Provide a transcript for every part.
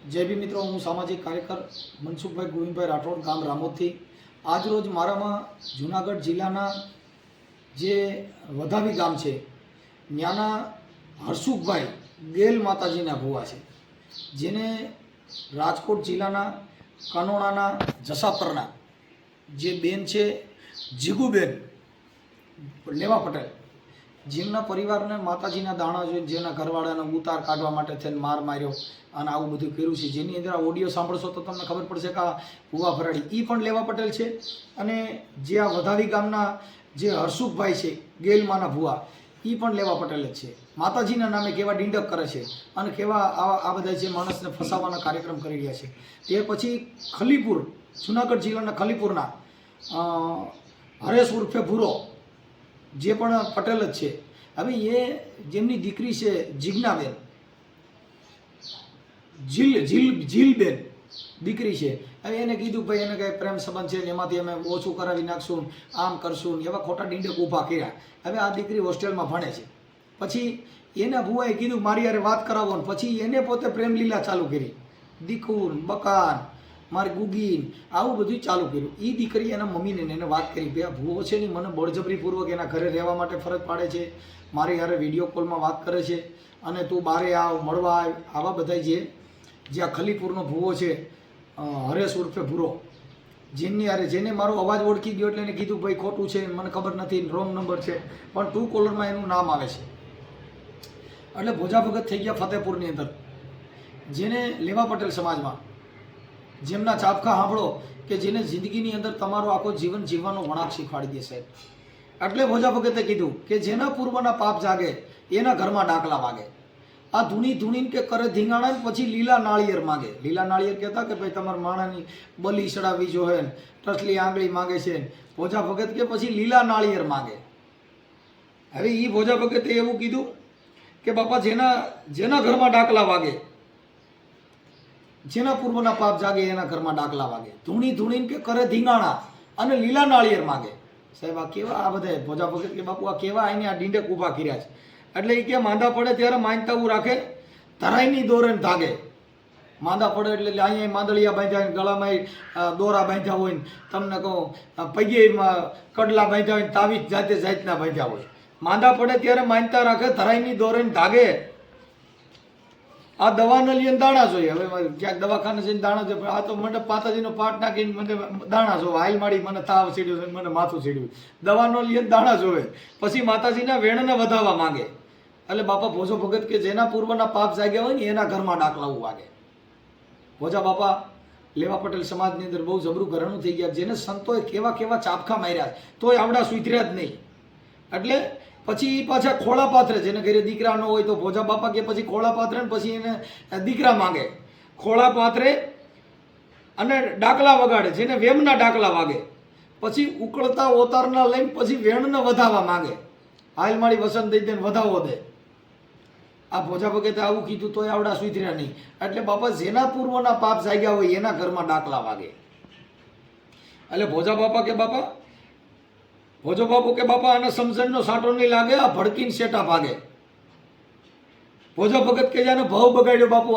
जय भी मित्रों, हूँ सामाजिक कार्यकर मनसुखभाई गोविंदभाई राठौड़ गाम रामोदथी। आज रोज मारामां जूनागढ़ जिल्लाना जे वधावी गाम छे त्याना हरसुखभाई गेल माताजीना भुवा छे, जेने राजकोट जिल्लाना कानोड़ाना जसापરના जे बेन छे जीगुबेन लेवा पटेल, જેમના પરિવારને માતાજીના દાણા જોઈને જેના ઘરવાળાને ઉતાર કાઢવા માટે થઈને માર માર્યો અને આવું બધું કર્યું છે, જેની અંદર આ ઓડિયો સાંભળશો તો તમને ખબર પડશે કે આ ભુવા ભરાડી એ પણ લેવા પટેલ છે અને જે આ વધાવી ગામના જે હરસુખભાઈ છે ગેલમાના ભુવા એ પણ લેવા પટેલ જ છે। માતાજીના નામે કેવા ડીંડક કરે છે અને કેવા આ બધા જે માણસને ફસાવવાના કાર્યક્રમ કરી રહ્યા છે। તે પછી ખલીપુર, જૂનાગઢ જિલ્લાના ખલીપુરના હરેશ ઉર્ફે ભૂરો જે પણ પટેલ જ છે। હવે એ જેમની દીકરી છે જીજ્ઞાબેન, જીલબેન દીકરી છે। હવે એને કીધું ભાઈ એને કંઈ પ્રેમ સંબંધ છે ને એમાંથી અમે ઓછું કરાવી નાખશું, આમ કરશું, એવા ખોટા ડીંડક ઊભા કર્યા। હવે આ દીકરી હોસ્ટેલમાં ભણે છે, પછી એના ભુવાએ કીધું મારી યારે વાત કરાવો ને પછી એને પોતે પ્રેમ લીલા ચાલુ કરી, દીકુન બકાન મારી ગુગીન આવું બધું ચાલુ કર્યું। એ દીકરી એના મમ્મીને એને વાત કરી ભાઈ આ ભૂવો છે ને મને બળજબરીપૂર્વક એના ઘરે રહેવા માટે ફરજ પાડે છે, મારી યારે વિડીયો કોલમાં વાત કરે છે અને તું બારે આવ, મળવા આવ, આવા બધા જે આ ખલીપુરનો ભૂવો છે હરેશ ઉર્ફે ભૂરો, જેને મારો અવાજ ઓળખી ગયો એટલે એને કીધું ભાઈ ખોટું છે, મને ખબર નથી, રોંગ નંબર છે, પણ ટુ કોલરમાં એનું નામ આવે છે। એટલે ભોજા ભગત થઈ ગયા ફતેપુરની અંદર, જેને લેવા પટેલ સમાજમાં જેમના ચાપખા સાંભળો કે જેને જિંદગીની અંદર તમારો આખો જીવન જીવવાનો વળાંક શીખવાડી દે સાહેબ। એટલે ભોજા ભગતે કીધું કે જેના પૂર્વના પાપ જાગે એના ઘરમાં ડાકલા વાગે। આ ધૂણીને કે કરે ધીંગાણા ને પછી લીલા નાળિયેર માગે। લીલા નાળિયેર કહેતા કે ભાઈ તમારા માણાની બલી ચડાવી જોહે ને ટસલી આંગળી માગે છે, ભોજા ભગત કે પછી લીલા નાળિયેર માગે। હવે એ ભોજા ભગતે એવું કીધું કે બાપા જેના ઘરમાં ડાકલા વાગે, જેના પૂર્વના પાપ જાગે એના ઘરમાં ડાકલા વાગે, ધૂણીને કે કરે ધીંગાણા અને લીલા નાળિયેર માગે। સાહેબ આ કેવા આ બધા ભોજા ભગત કે બાપુ આ કેવા એને આ ડીંડક ઊભા કર્યા છે। એટલે એ કે માંદા પડે ત્યારે માનતાવું રાખે, ધરાઈની દોરે ને ધાગે। માંદા પડે એટલે અહીંયા માંદળિયા બાંધ્યા હોય, ગળામાં દોરા બાંધ્યા હોય, તમને કહું પૈયેમાં કડલા બાંધ્યા હોય, તાવીજ જાતના બાંધ્યા હોય। માંદા પડે ત્યારે માનતા રાખે, ધરાઈની દોરે ને ધાગે। આ દવા ન લઈને દાણા જોઈએ। હવે ક્યાંક દવાખાને જઈને દાણા જોઈએ, આ તો મને માતાજીનો પાઠ નાખીને મને દાણા જોવે, હાલ માડી મને તાવ સીડ્યું છે, મને માથું સીડ્યું, દવા ન લઈને દાણા જોવે, પછી માતાજીના વેણને વધાવવા માંગે। એટલે બાપા ભોજો ભગત કે જેના પૂર્વના પાપ જાગ્યા હોય ને એના ઘરમાં ડાકલાવું વાગે। ભોજા બાપા લેવા પટેલ સમાજની અંદર બહુ જબરું ઘરણું થઈ ગયા, જેને સંતોએ કેવા ચાપખા માર્યા તોય આવડા સુધર્યા જ નહીં। એટલે પછી પાછા ખોળા પાથરે, જેને ઘરે દીકરા ન હોય તો ભોજા બાપા કે પછી ખોળા પાથરે ને પછી એને દીકરા માંગે, ખોળા પાથરે અને ડાકલા વગાડે, જેને વેમના ડાકલા વાગે, પછી ઉકળતા ઓતારના લઈને પછી વેણને વધાવવા માંગે, હાલ મારી વસંત દઈ દે ને વધાવો દે। આ ભોજા ભગતે આવું કીધું તોય આવડા સુધર્યા નહીં। એટલે બાપા જેના પૂર્વના પાપ જાગ્યા હોય એના ઘરમાં ડાકલા વાગે। એટલે ભોજો બાપુ કે બાપા આને સમજણનો સાટો નહીં લાગે, આ ભડકીને શેટા ભાગે। ભોજો ભગત કે જાને ભાવ બગાડ્યો બાપુ,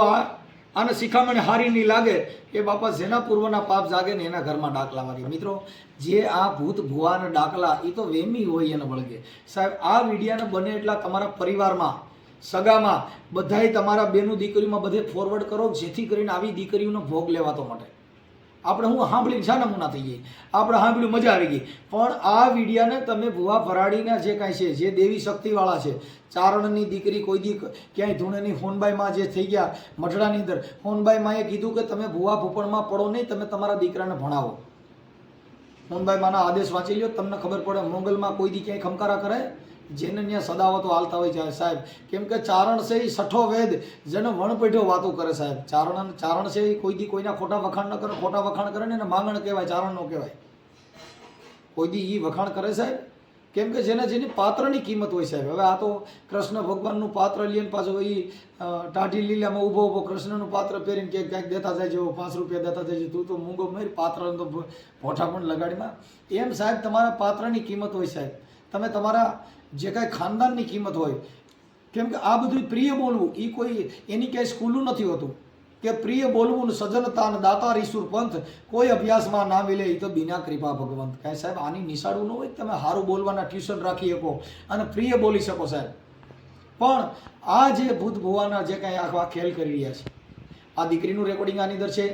આને શિખામણ હારી નહીં લાગે કે બાપા જેના પૂર્વના પાપ જાગે ને એના ઘરમાં ડાકલા વાગે। મિત્રો જે આ ભૂત ભુવાના ડાકલા એ તો વેમી હોય એને વળગે સાહેબ। આ વિડીયાને બને એટલા તમારા પરિવારમાં, સગામાં બધાય તમારા બેનું દીકરીમાં બધે ફોરવર્ડ કરો, જેથી કરીને આવી દીકરીઓનો ભોગ લેવાતો માટે। આપણે હું સાંભળીને છાનામુના થઈ ગઈ, આપણે સાંભળ્યું મજા આવી ગઈ, પણ આ વિડીયાને તમે ભુવા ભરાડીના જે કાંઈ છે, જે દેવી શક્તિવાળા છે, ચારણની દીકરી કોઈ દી ક્યાંય ધૂણેની હોનબાઈમાં જે થઈ ગયા મઠડાની અંદર, હોનબાઈ માએ કીધું કે તમે ભુવા ભૂપણમાં પડો નહીં, તમે તમારા દીકરાને ભણાવો। હોનબાઈ માના આદેશ વાંચી લ્યો, તમને ખબર પડે મોગલમાં કોઈ દી ક્યાંય ખમકારા કરે, જેને ત્યાં સદાવતો હાલતા હોય છે સાહેબ। કેમ કે ચારણ છે એ છઠ્ઠો વેદ, જેને વણપેઢો વાતો કરે સાહેબ। ચારણ છે એ કોઈ દી કોઈના ખોટા વખાણ ન કરે, ખોટા વખાણ કરે ને એને માંગણ કહેવાય, ચારણ નો કહેવાય। કોઈ દી એ વખાણ કરે સાહેબ, કેમ કે જેની પાત્રની કિંમત હોય સાહેબ। હવે આ તો કૃષ્ણ ભગવાનનું પાત્ર લઈને પાછો એ ટાઢી લીલામાં ઊભો કૃષ્ણનું પાત્ર પહેરીને ક્યાંક દેતા જાય છે, 5 રૂપિયા દેતા જાય છે, તું તો મૂંગો મારી પાત્ર તો ભોઠા પણ લગાડીમાં। એમ સાહેબ તમારા પાત્રની કિંમત હોય સાહેબ, તમે તમારા જે કાંઈ ખાનદાનની કિંમત હોય, કેમ કે આ બધું પ્રિય બોલવું એ કોઈ એની ક્યાંય સ્કૂલું નથી હોતું। કે પ્રિય બોલવું ને સજનતા ને દાતા રીસુર પંથ કોઈ અભ્યાસમાં ના મિલે એ તો બિના કૃપા ભગવંત. કહે સાહેબ આની નિશાળું ન હોય તમે સારું બોલવાના ટ્યુશન રાખી શકો અને પ્રિય બોલી શકો સાહેબ. પણ આ જે ભૂત ભુવાના જે કાંઈ આખા ખેલ કરી રહ્યા છે, આ દીકરીનું રેકોર્ડિંગ આની અંદર છે,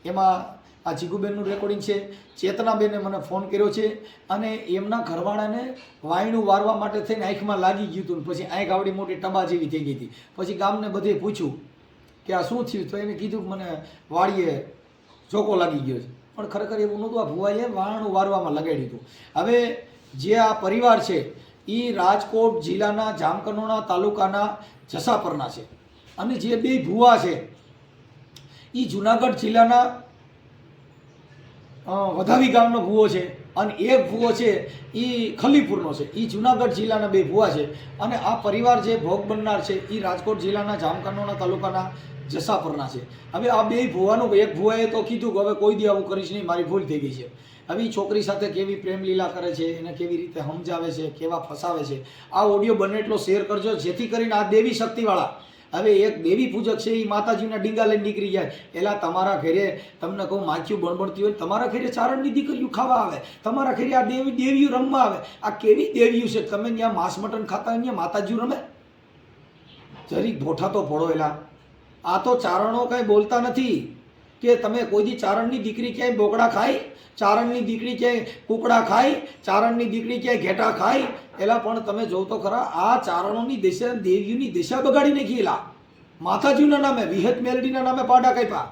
એમાં આ જીગુબેનનું રેકોર્ડિંગ છે. ચેતનાબેને મને ફોન કર્યો છે અને એમના ઘરવાળાને વાયણું વારવા માટે થઈને આંખમાં લાગી ગયું હતું. પછી આંખ આવડી મોટી ટબા જેવી થઈ ગઈ હતી. પછી ગામને બધે પૂછ્યું કે આ શું થયું, તો એને કીધું કે મને વાડીએ ઝોકો લાગી ગયો છે. પણ ખરેખર એવું નહોતું, આ ભુવાએ વાયણું વારવામાં લગાડ્યું હતું. હવે જે આ પરિવાર છે એ રાજકોટ જિલ્લાના જામકંડોરણા તાલુકાના જસાપરના છે અને જે બે ભુવા છે એ જુનાગઢ જિલ્લાના વધાવી ગામનો ભૂવો છે અને એક ભૂવો છે એ ખલીપુરનો છે. એ જુનાગઢ જિલ્લાના બે ભૂવા છે અને આ પરિવાર જે ભોગ બનનાર છે એ રાજકોટ જિલ્લાના જામકંડોરણા તાલુકાના જસાપરના છે. હવે આ બે ભૂવાનું એક ભૂવાએ તો કીધું કે હવે કોઈ દી આવું કરીશ નહીં, મારી ભૂલ થઈ ગઈ છે. હવે એ છોકરી સાથે કેવી પ્રેમ લીલા કરે છે, એને કેવી રીતે સમજાવે છે, કેવા ફસાવે છે. આ ઓડિયો બને એટલો શેર કરજો જેથી કરીને આ દેવી શક્તિવાળા, હવે એક દેવી પૂજક છે એ માતાજીના ડીંગા લઈને નીકળી જાય. એલા તમારા ઘરે તમને કહું માખ્યું બણબણતી હોય, તમારા ઘરે ચારણની દીકરીઓ ખાવા આવે, તમારા ઘરે આ દેવીઓ રમવા આવે. આ કેવી દેવીઓ છે? તમે ત્યાં માંસ મટન ખાતા હોય ત્યાં માતાજીઓ રમે? જરીક ભોઠા તો પડો. એલા આ તો ચારણો કાંઈ બોલતા નથી કે તમે કોઈ દી ચારણની દીકરી ક્યાંય બોકડા ખાય, ચારણની દીકરી ક્યાંય કુકડા ખાય, ચારણની દીકરી ક્યાંય ઘેટા ખાય. એલા પણ તમે જો તો ખરા, આ ચારણોની દિશા, દેવીઓની દિશા બગાડી નાખી. એલા માતાજીના નામે વિહત મેલડીના નામે પાડા કાપ્યા,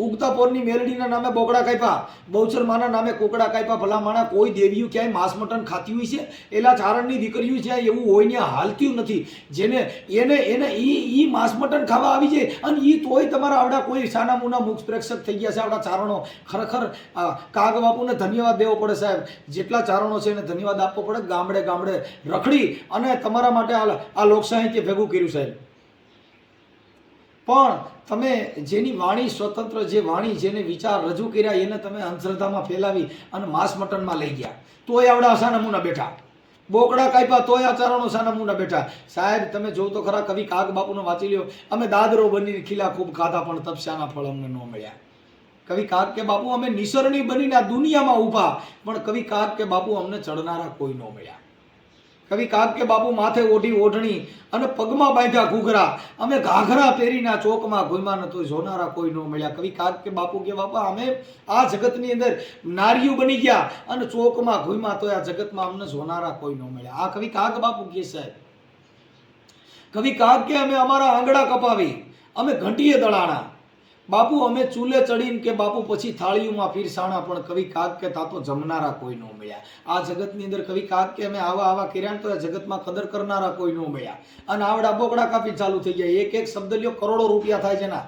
ઉગતા પોરની મેલડીના નામે બોકડા કાપ્યા, બહુચર માના નામે કુકડા કાપ્યા. ભલા માણા કોઈ દેવીઓ ક્યાંય માંસ મટન ખાતી હોય છે? એલા ચારણની દીકરીઓ જ્યાં એવું હોય ત્યાં હાલતી નથી. જેને એને ઈ માંસ મટન ખાવા આવી જાય અને ઈ તોય તમારા આવડા કોઈ સાના મુના મુખ પ્રેક્ષક થઈ ગયા છે આવડા ચારણો. ખરેખર કાગ બાપુને ધન્યવાદ દેવો પડે સાહેબ. જેટલા ચારણો છે એને ધન્યવાદ આપવો પડે. ગામડે ગામડે રખડી અને તમારા માટે આ લોકસાહિત્ય ભેગું કર્યું સાહેબ. પણ તમે જેની વાણી સ્વતંત્ર, જે વાણી જેને વિચાર રજૂ કર્યા એને તમે અંધશ્રદ્ધામાં ફેલાવી અને માંસ મટનમાં લઈ ગયા. તોય આવડા સાના મુના બેઠા, બોકડા કાપ્યા તોય આ ચારણો સાના મુના બેઠા. સાહેબ તમે જો તો ખરા, કવિ કાગ બાપુનો વાંચી લ્યો. અમે દાદરો બનીને ખીલા ખૂબ ખાધા પણ તપસ્યાના ફળ અમને ન મળ્યા. કવિ કાગ કે બાપુ અમે નિસરણી બનીને આ દુનિયામાં ઊભા, પણ કવિ કાગ કે બાપુ અમને ચડનારા કોઈ ન મળ્યા. કવિ કાગ કે બાપુ માથે ઓઢી ઓઢણી અને પગમાં બાંધ્યા ઘૂઘરા, અમે ઘાઘરા પહેરીના ચોકમાં ઘુમ્યા નતો, જોનારા કોઈ ન મળ્યા. કવિ કાગ કે બાપુ કે બાપા અમે આ જગતની અંદર નારીઓ બની ગયા અને ચોકમાં ઘુમ્યા તો આ જગતમાં અમને જોનારા કોઈ ન મળ્યા. આ કવિ કાગ બાપુ કે સાહેબ. કવિ કાગ કે અમે અમારા આંગળા કપાવી, અમે ઘંટીએ દળાણા બાપુ, અમે ચૂલે ચડીને કે બાપુ પછી થાળીઓમાં પીરસાણા, પણ કવિ કાગ કે તાતો જમનારા કોઈ ન મળ્યા. આ જગતની અંદર કવિ કાગ કે અમે આવા કર્યા તો આ જગતમાં કદર કરનારા કોઈ ન મળ્યા. અને આવડા બોકડા કાપી ચાલુ થઈ ગયા. એક એક શબ્દ લ્યો કરોડો રૂપિયા થાય જેના,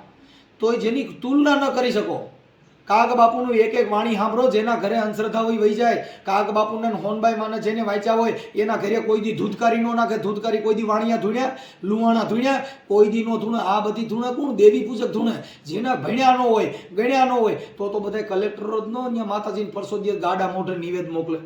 તોય જેની તુલના ન કરી શકો. કાગ બાપુનું એક એક વાણી સાંભળો, જેના ઘરે અંધશ્રદ્ધા હોય વહી જાય. કાગ બાપુને હોનબાઈ માને જેને વાંચ્યા હોય એના ઘરે કોઈ દી ધૂધકારી નો નાખે. ધૂધકારી કોઈ દી વાણિયા ધૂણ્યા, લુવાણા ધૂણ્યા, કોઈ દી નો ધૂણે. આ બધી ધૂણે કોણ? દેવી પૂજક ધૂણે. જેના ભણ્યા ન હોય, ગણ્યા ન હોય તો બધા કલેક્ટરો જ ન અહીંયા માતાજીને પરસોદિયે ગાડા મોઢે નિવેદ મોકલે.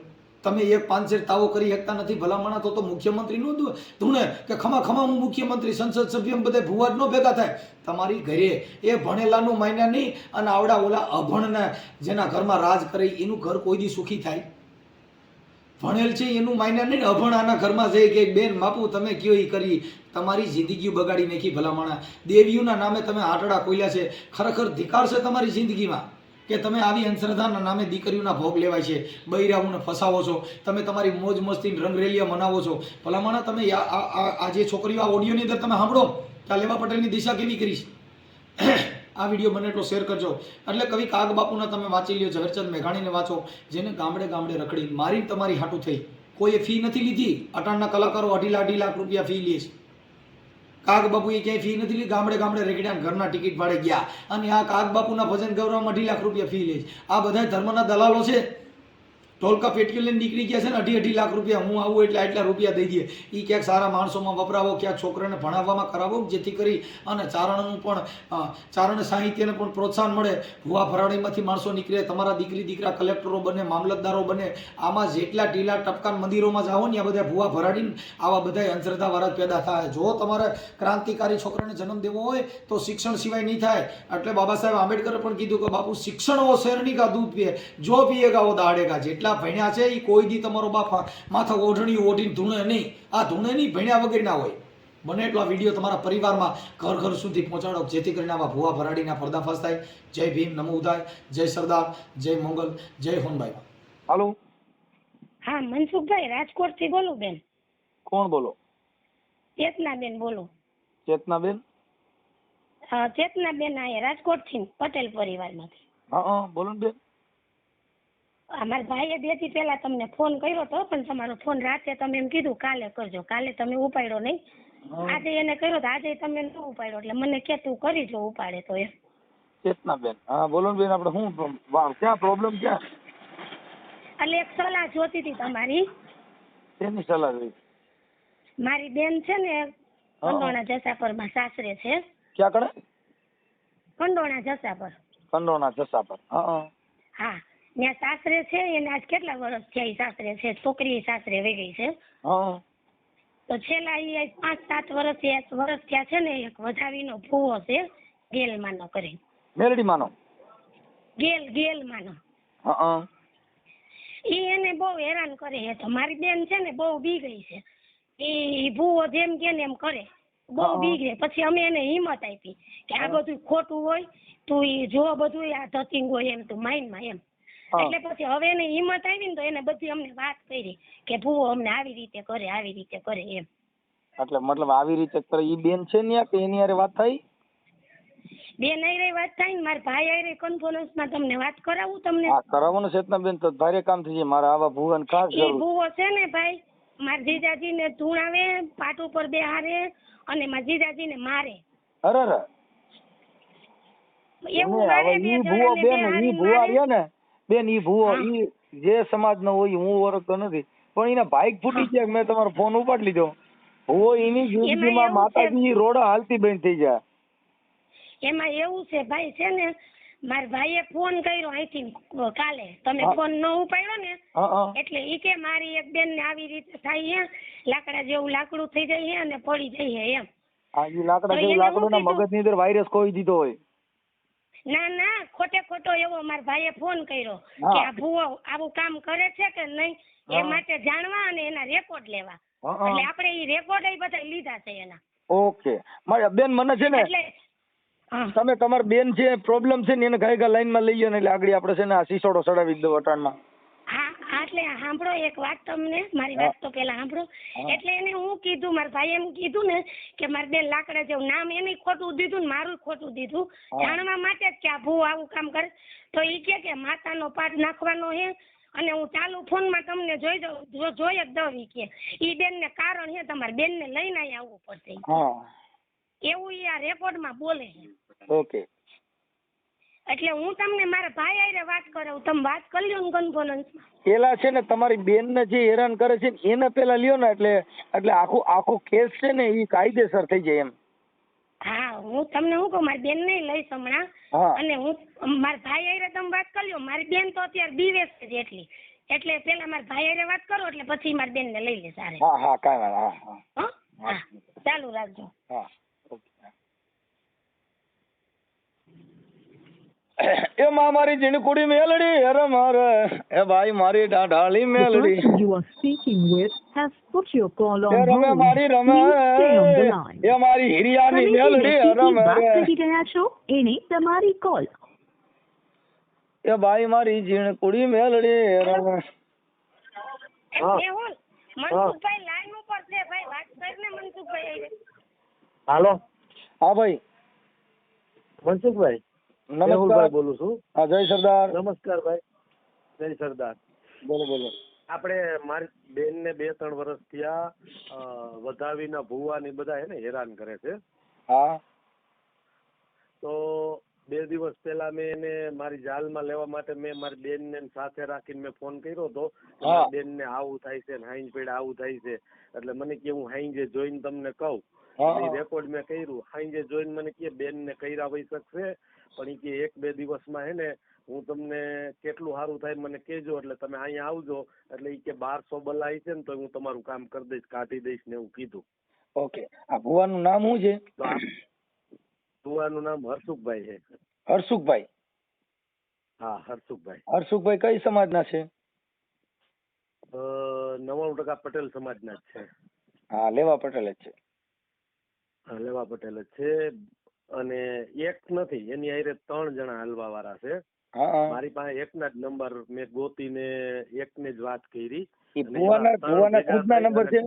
તમે એક પાંચેર તાવો કરી શકતા નથી ભલામણા, તો મુખ્યમંત્રી નો ધૂણે કે ખમા ખમા હું મુખ્યમંત્રી, સંસદ સભ્ય બધા ભુવા જ ન ભેગા થાય. તમારી ઘરે એ ભણેલાનું માન્યા નહીં અને આવડા ઓલા અભણને જેના ઘરમાં રાજ કરે એનું ઘર કોઈ દી સુખી થાય? ભણેલ છે એનું માન્યા નહીં, અભણ આના ઘરમાં જઈ કે બેન બાપુ તમે કયો એ કરી. તમારી જિંદગી બગાડી નાખી ભલામણા. દેવીઓના નામે તમે આટડા ખોલ્યા છે. ખરેખર ધિકાર છે તમારી જિંદગીમાં કે તમે આવી અંધશ્રદ્ધાના નામે દીકરીઓના ભોગ લેવાય છે, બૈરાઓને ફસાવો છો, તમે તમારી મોજ મસ્તી રંગરેલિયા મનાવો છો. ભલામણા તમે આ જે છોકરીઓ આ ઓડિયોની અંદર તમે સાંભળો કે આ લેવા પટેલની દિશા કેવી કરીશ. આ વિડીયો બને એટલો શેર કરજો. એટલે કવિ કાગ બાપુના તમે વાંચી લ્યો, ઝવેરચંદ મેઘાણીને વાંચો, જેને ગામડે ગામડે રખડી મારીને તમારી હાટું થઈ. કોઈએ ફી નથી લીધી. અટાણના કલાકારો 2.5 લાખ રૂપિયા ફી લે છે. કાગ બાપુએ ક્યાંય ફી નથી લીધી. ગામડે ગામડે રેગડ્યા, ઘરના ટિકિટ ભાડે ગયા અને આ કાગ બાપુના ભજન ગૌરવમાં 2.5 લાખ રૂપિયા ફી લે છે. આ બધા ધર્મના દલાલો છે ઢોલકા પેટીઓ લઈને નીકળી ગયા છે ને 2.5 લાખ રૂપિયા, હું આવું એટલે આટલા રૂપિયા દઈ દે. એ ક્યાંક સારા માણસોમાં વપરાવો, ક્યાંક છોકરાને ભણાવવામાં કરાવો, જેથી કરી અને ચારણનું પણ ચારણ સાહિત્યને પણ પ્રોત્સાહન મળે. ભૂવા ભરાડીમાંથી માણસો નીકળે, તમારા દીકરી દીકરા કલેક્ટરો બને, મામલતદારો બને. આમાં જેટલા ટીલા ટપકાન મંદિરોમાં જાઓ ને આ બધા ભૂવા ભરાડીને આવા બધા અંધશ્રદ્ધાવાળા જ પેદા થાય. જો તમારે ક્રાંતિકારી છોકરાને જન્મ દેવો હોય તો શિક્ષણ સિવાય નહીં થાય. એટલે બાબા સાહેબ આંબેડકરે પણ કીધું કે બાપુ શિક્ષણ વો શેરણી કા દૂધ પીએ, જો પીએગા વો દાડેગા. જેટલા ભણ્યા છે એ કોઈ દી તમારો બાપ માથા ઓઢણી ઓઢીને ધૂણે નહીં. આ ધૂણે નહીં, ભણ્યા વગર ના હોય. બને એટલો આ વિડીયો તમારા પરિવારમાં ઘર ઘર સુધી પહોંચાડો, જેથી કરીને આવા ભૂવા ભરાડીના પર્દાફાશ થાય. જય ભીમ, નમો ઉદાય, જય સરદાર, જય મંગલ, જય હોનભાઈ. હાલો. હા મનસુખભાઈ, રાજકોટ થી બોલું બેન. કોણ બોલો? ચેતનાબેન બોલું. ચેતનાબેન? ચેતનાબેન અહીંયા રાજકોટ થી પટેલ પરિવારમાંથી. હા બોલો ને બેન. અમારા ભાઈએ 2 દી પહેલા તમને ફોન કર્યો હતો, પણ તમારો ફોન રાતે તમે એમ કીધું કાલે કરજો, કાલે તમે ઉપાડ્યો નહીં. આજે એને કર્યો તો આજે તમે ન ઉપાડ્યો, એટલે મને કે તું કરી જો ઉપાડે તો એમ. ચેતનાબેન, હા બોલો ને બેન. આપણે શું ક્યાં પ્રોબ્લેમ ક્યાં? એટલે એક સલાહ જોતી હતી તમારી. શેની સલાહ જોઈ? મારી બેન છે ને કંડોણા જસાપરમાં સાસરે છે. ક્યાં કડે? કંડોણા જસાપર. કંડોણા જસાપર. હા, ત્યાં સાસરે છે. એને આજ કેટલા વર્ષ થયા ઈ સાસરે છે, છોકરી સાસરે વહી ગઈ છે. તો છેલ્લા ઈ 5-7 વર્ષ થયા છે ને, એક વધાવીનો ફૂવો છે ગેલ માનો કરી. મેલડી માનો? ગેલ માનો. ઈ એને બહુ હેરાન કરે છે. તો મારી બેન છે ને બહુ બી ગઈ છે. ઈ ભૂવો જેમ કે ને એમ કરે, બહુ બી ગઈ. પછી અમે એને હિંમત આપી કે આ બધું ખોટું હોય, તું ઈ જો બધું આ ધતિંગ હોય એમ તું માઇન્ડમાં એમ. એટલે પછી હવે એને હિંમત આવી ને તો એને બધી અમને વાત કરી કે ભૂવો અમને આવી રીતે કરે, આવી રીતે કરે એમ. એટલે મતલબ આવી રીતે કરે. ઈ બેન છે ને કે એની હારે વાત થઈ? બેન આઈ વાત થાય ને, મારા ભાઈ આઈ કોન્ફરન્સમાં તમને વાત કરાવું તમને? હા કરાવો ને ચેતનાબેન, તો ભારે કામ થઈ જાય. મારા આવા ભૂવાને ખાસ જરૂર. ઈ ભૂવો છે ને ભાઈ, મારા જીજાજીને ધૂણાવે, પાટ ઉપર બેહારે અને મારા જીજાજીને મારે. અરે એવું મારે બે જણાને બેહારી મારે. ને બેન ઈ ભૂવો ઈ જે સમાજનો હોય હું ઓળખતો નથી, પણ એના ભાઈ ફૂટી ગયા. મેં તમારો ફોન ઉપાડી લીધો. ભૂવો એની જિંદગીમાં માતાજી રોડા હાલતી બંધ થઈ જાય. એમાં એવું છે ભાઈ, છે ને મારા ભાઈએ ફોન કર્યો અહીંથી કાલે, તમે ફોન ન ઉપાડ્યો ને એટલે ઈ કે મારી એક બેન ને આવી રીતે થાય છે, લાકડા જેવું લાકડું થઈ જાય છે અને પડી જાય છે એમ. આ ઈ લાકડા જેવું લાકડું ના મગજની અંદર વાયરસ કોઈ દીધો હોય. ના ખોટો એવો મારા ભાઈએ ફોન કર્યો કે આ ભૂવો આવું કામ કરે છે કે નહીં, એ માટે જાણવા અને એના રેકોર્ડ લેવા. એટલે આપણે ઈ રેકોર્ડ એ બધા લીધા છે એના. ઓકે મારી બેન, મને છે ને તમે તમારી બેન છે પ્રોબ્લેમ છે ને એને ગાયગા લાઈનમાં લઈ ગયો ને એટલે આગળ આપણે છે ને આ સીસોડો ચડાવી દો અટાણમાં. હા એટલે સાંભળો એક વાત તમને, મારી વાત તો પેલા સાંભળો. એટલે એને હું કીધું, મારા ભાઈ એમ કીધું ને કે મારી બેન લાકડા જેવું, નામ એને ખોટું દીધું ને મારું ખોટું દીધું, જાણવા માટે જ કે આ ભૂ આવું કામ કરે. તો ઈ કે માતાનો પાઠ નાખવાનો છે અને હું ચાલુ ફોનમાં તમને જોઈ જ દઉં. ઈ કે ઈ બેન ને કારણ છે તમારી બેન ને લઈને અહીં આવવું પડશે એવું ઈ આ રેકોર્ડમાં બોલે છે. ઓકે એટલે હું તમને મારા ભાઈ આરે વાત કરાવું, તમે વાત કરી લ્યો ને કોન્ફરન્સમાં. પેલા છે ને તમારી બેન ને જે હેરાન કરે છે એને પેલા લ્યો ને, એટલે આખો કેસ છે ને એ કાયદેસર થઈ જાય એમ. હા હું તમને શું કહું, મારી બેન ને લઈશ હમણાં, અને હું મારા ભાઈ આરે તમે વાત કરી લ્યો. મારી બેન તો અત્યારે બીવેસ છે એટલી, એટલે પેલા મારા ભાઈ આરે વાત કરો એટલે પછી મારી બેન ને લઈ લે સારે. હા કાંઈ વાત. હા ચાલુ રાખજો. હા એ માં મારી ઝીણકુડી મેલડી, અરે મારે એ ભાઈ મારી ઢાઢાળી Meldi. You are speaking with has put your call on hold. રમે મારી રમે એ મારી હિરિયાની મેલડી, અરે મારે કરી રહ્યા છો એને તમારી કોલ. એ ભાઈ મારી ઝીણકુડી મેલડી, રમે. મેહુલ, મનસુખભાઈ લાઈન ઉપર છે ભાઈ, વાત કરીને મનસુખભાઈ. હાલો. હા ભાઈ મનસુખભાઈ, નમસ્કાર બોલું છું. હા જય સરદાર. નમસ્કાર ભાઈ, જય સરદાર. બોલો. આપણે મારી બેન ને 2-3 વર્ષ થયા વધાવીના ભૂવા ને બધા એને હેરાન કરે છે. હા તો બેન દિવસ પહેલા મેં એને મારી જાલમાં લેવા માટે મેં મારી બેનને સાથે રાખીને મેં ફોન કર્યો હતો કે મારી બેનને આવું થાય છે ને હાઈન પેડ આવું થાય છે, એટલે મને કે હું હાઈજે જોઈને તમને કહું. રેકોર્ડ મેં કર્યું. હાઈજે જોઈને મને કે બેનને કર્યા હોઈ શકશે, પણ એ કે 1-2 દિવસમાં હે ને હું તમને કેટલું સારું થાય મને કહેજો, એટલે તમે અહીંયા આવજો. એટલે એ કે 1200 બલાય છે ને તો હું તમારું કામ કરી દઈશ, કાઢી દઈશ ને એવું કીધું. ઓકે. આ ભુવાનું નામ શું છે? ભુવાનું નામ હરસુખભાઈ છે. હરસુખભાઈ? હા, હરસુખભાઈ. હરસુખભાઈ કઈ સમાજના છે? 99% પટેલ સમાજના જ છે. હા, લેવા પટેલ જ છે. હા, લેવા પટેલ જ છે. અને એક નથી, એની હારે 3 જણા હલવા વાળા છે. મારી પાસે એકના જ નંબર મેં ગોતીને એકને જ વાત કરી. ભુવાના ખુદના નંબર છે?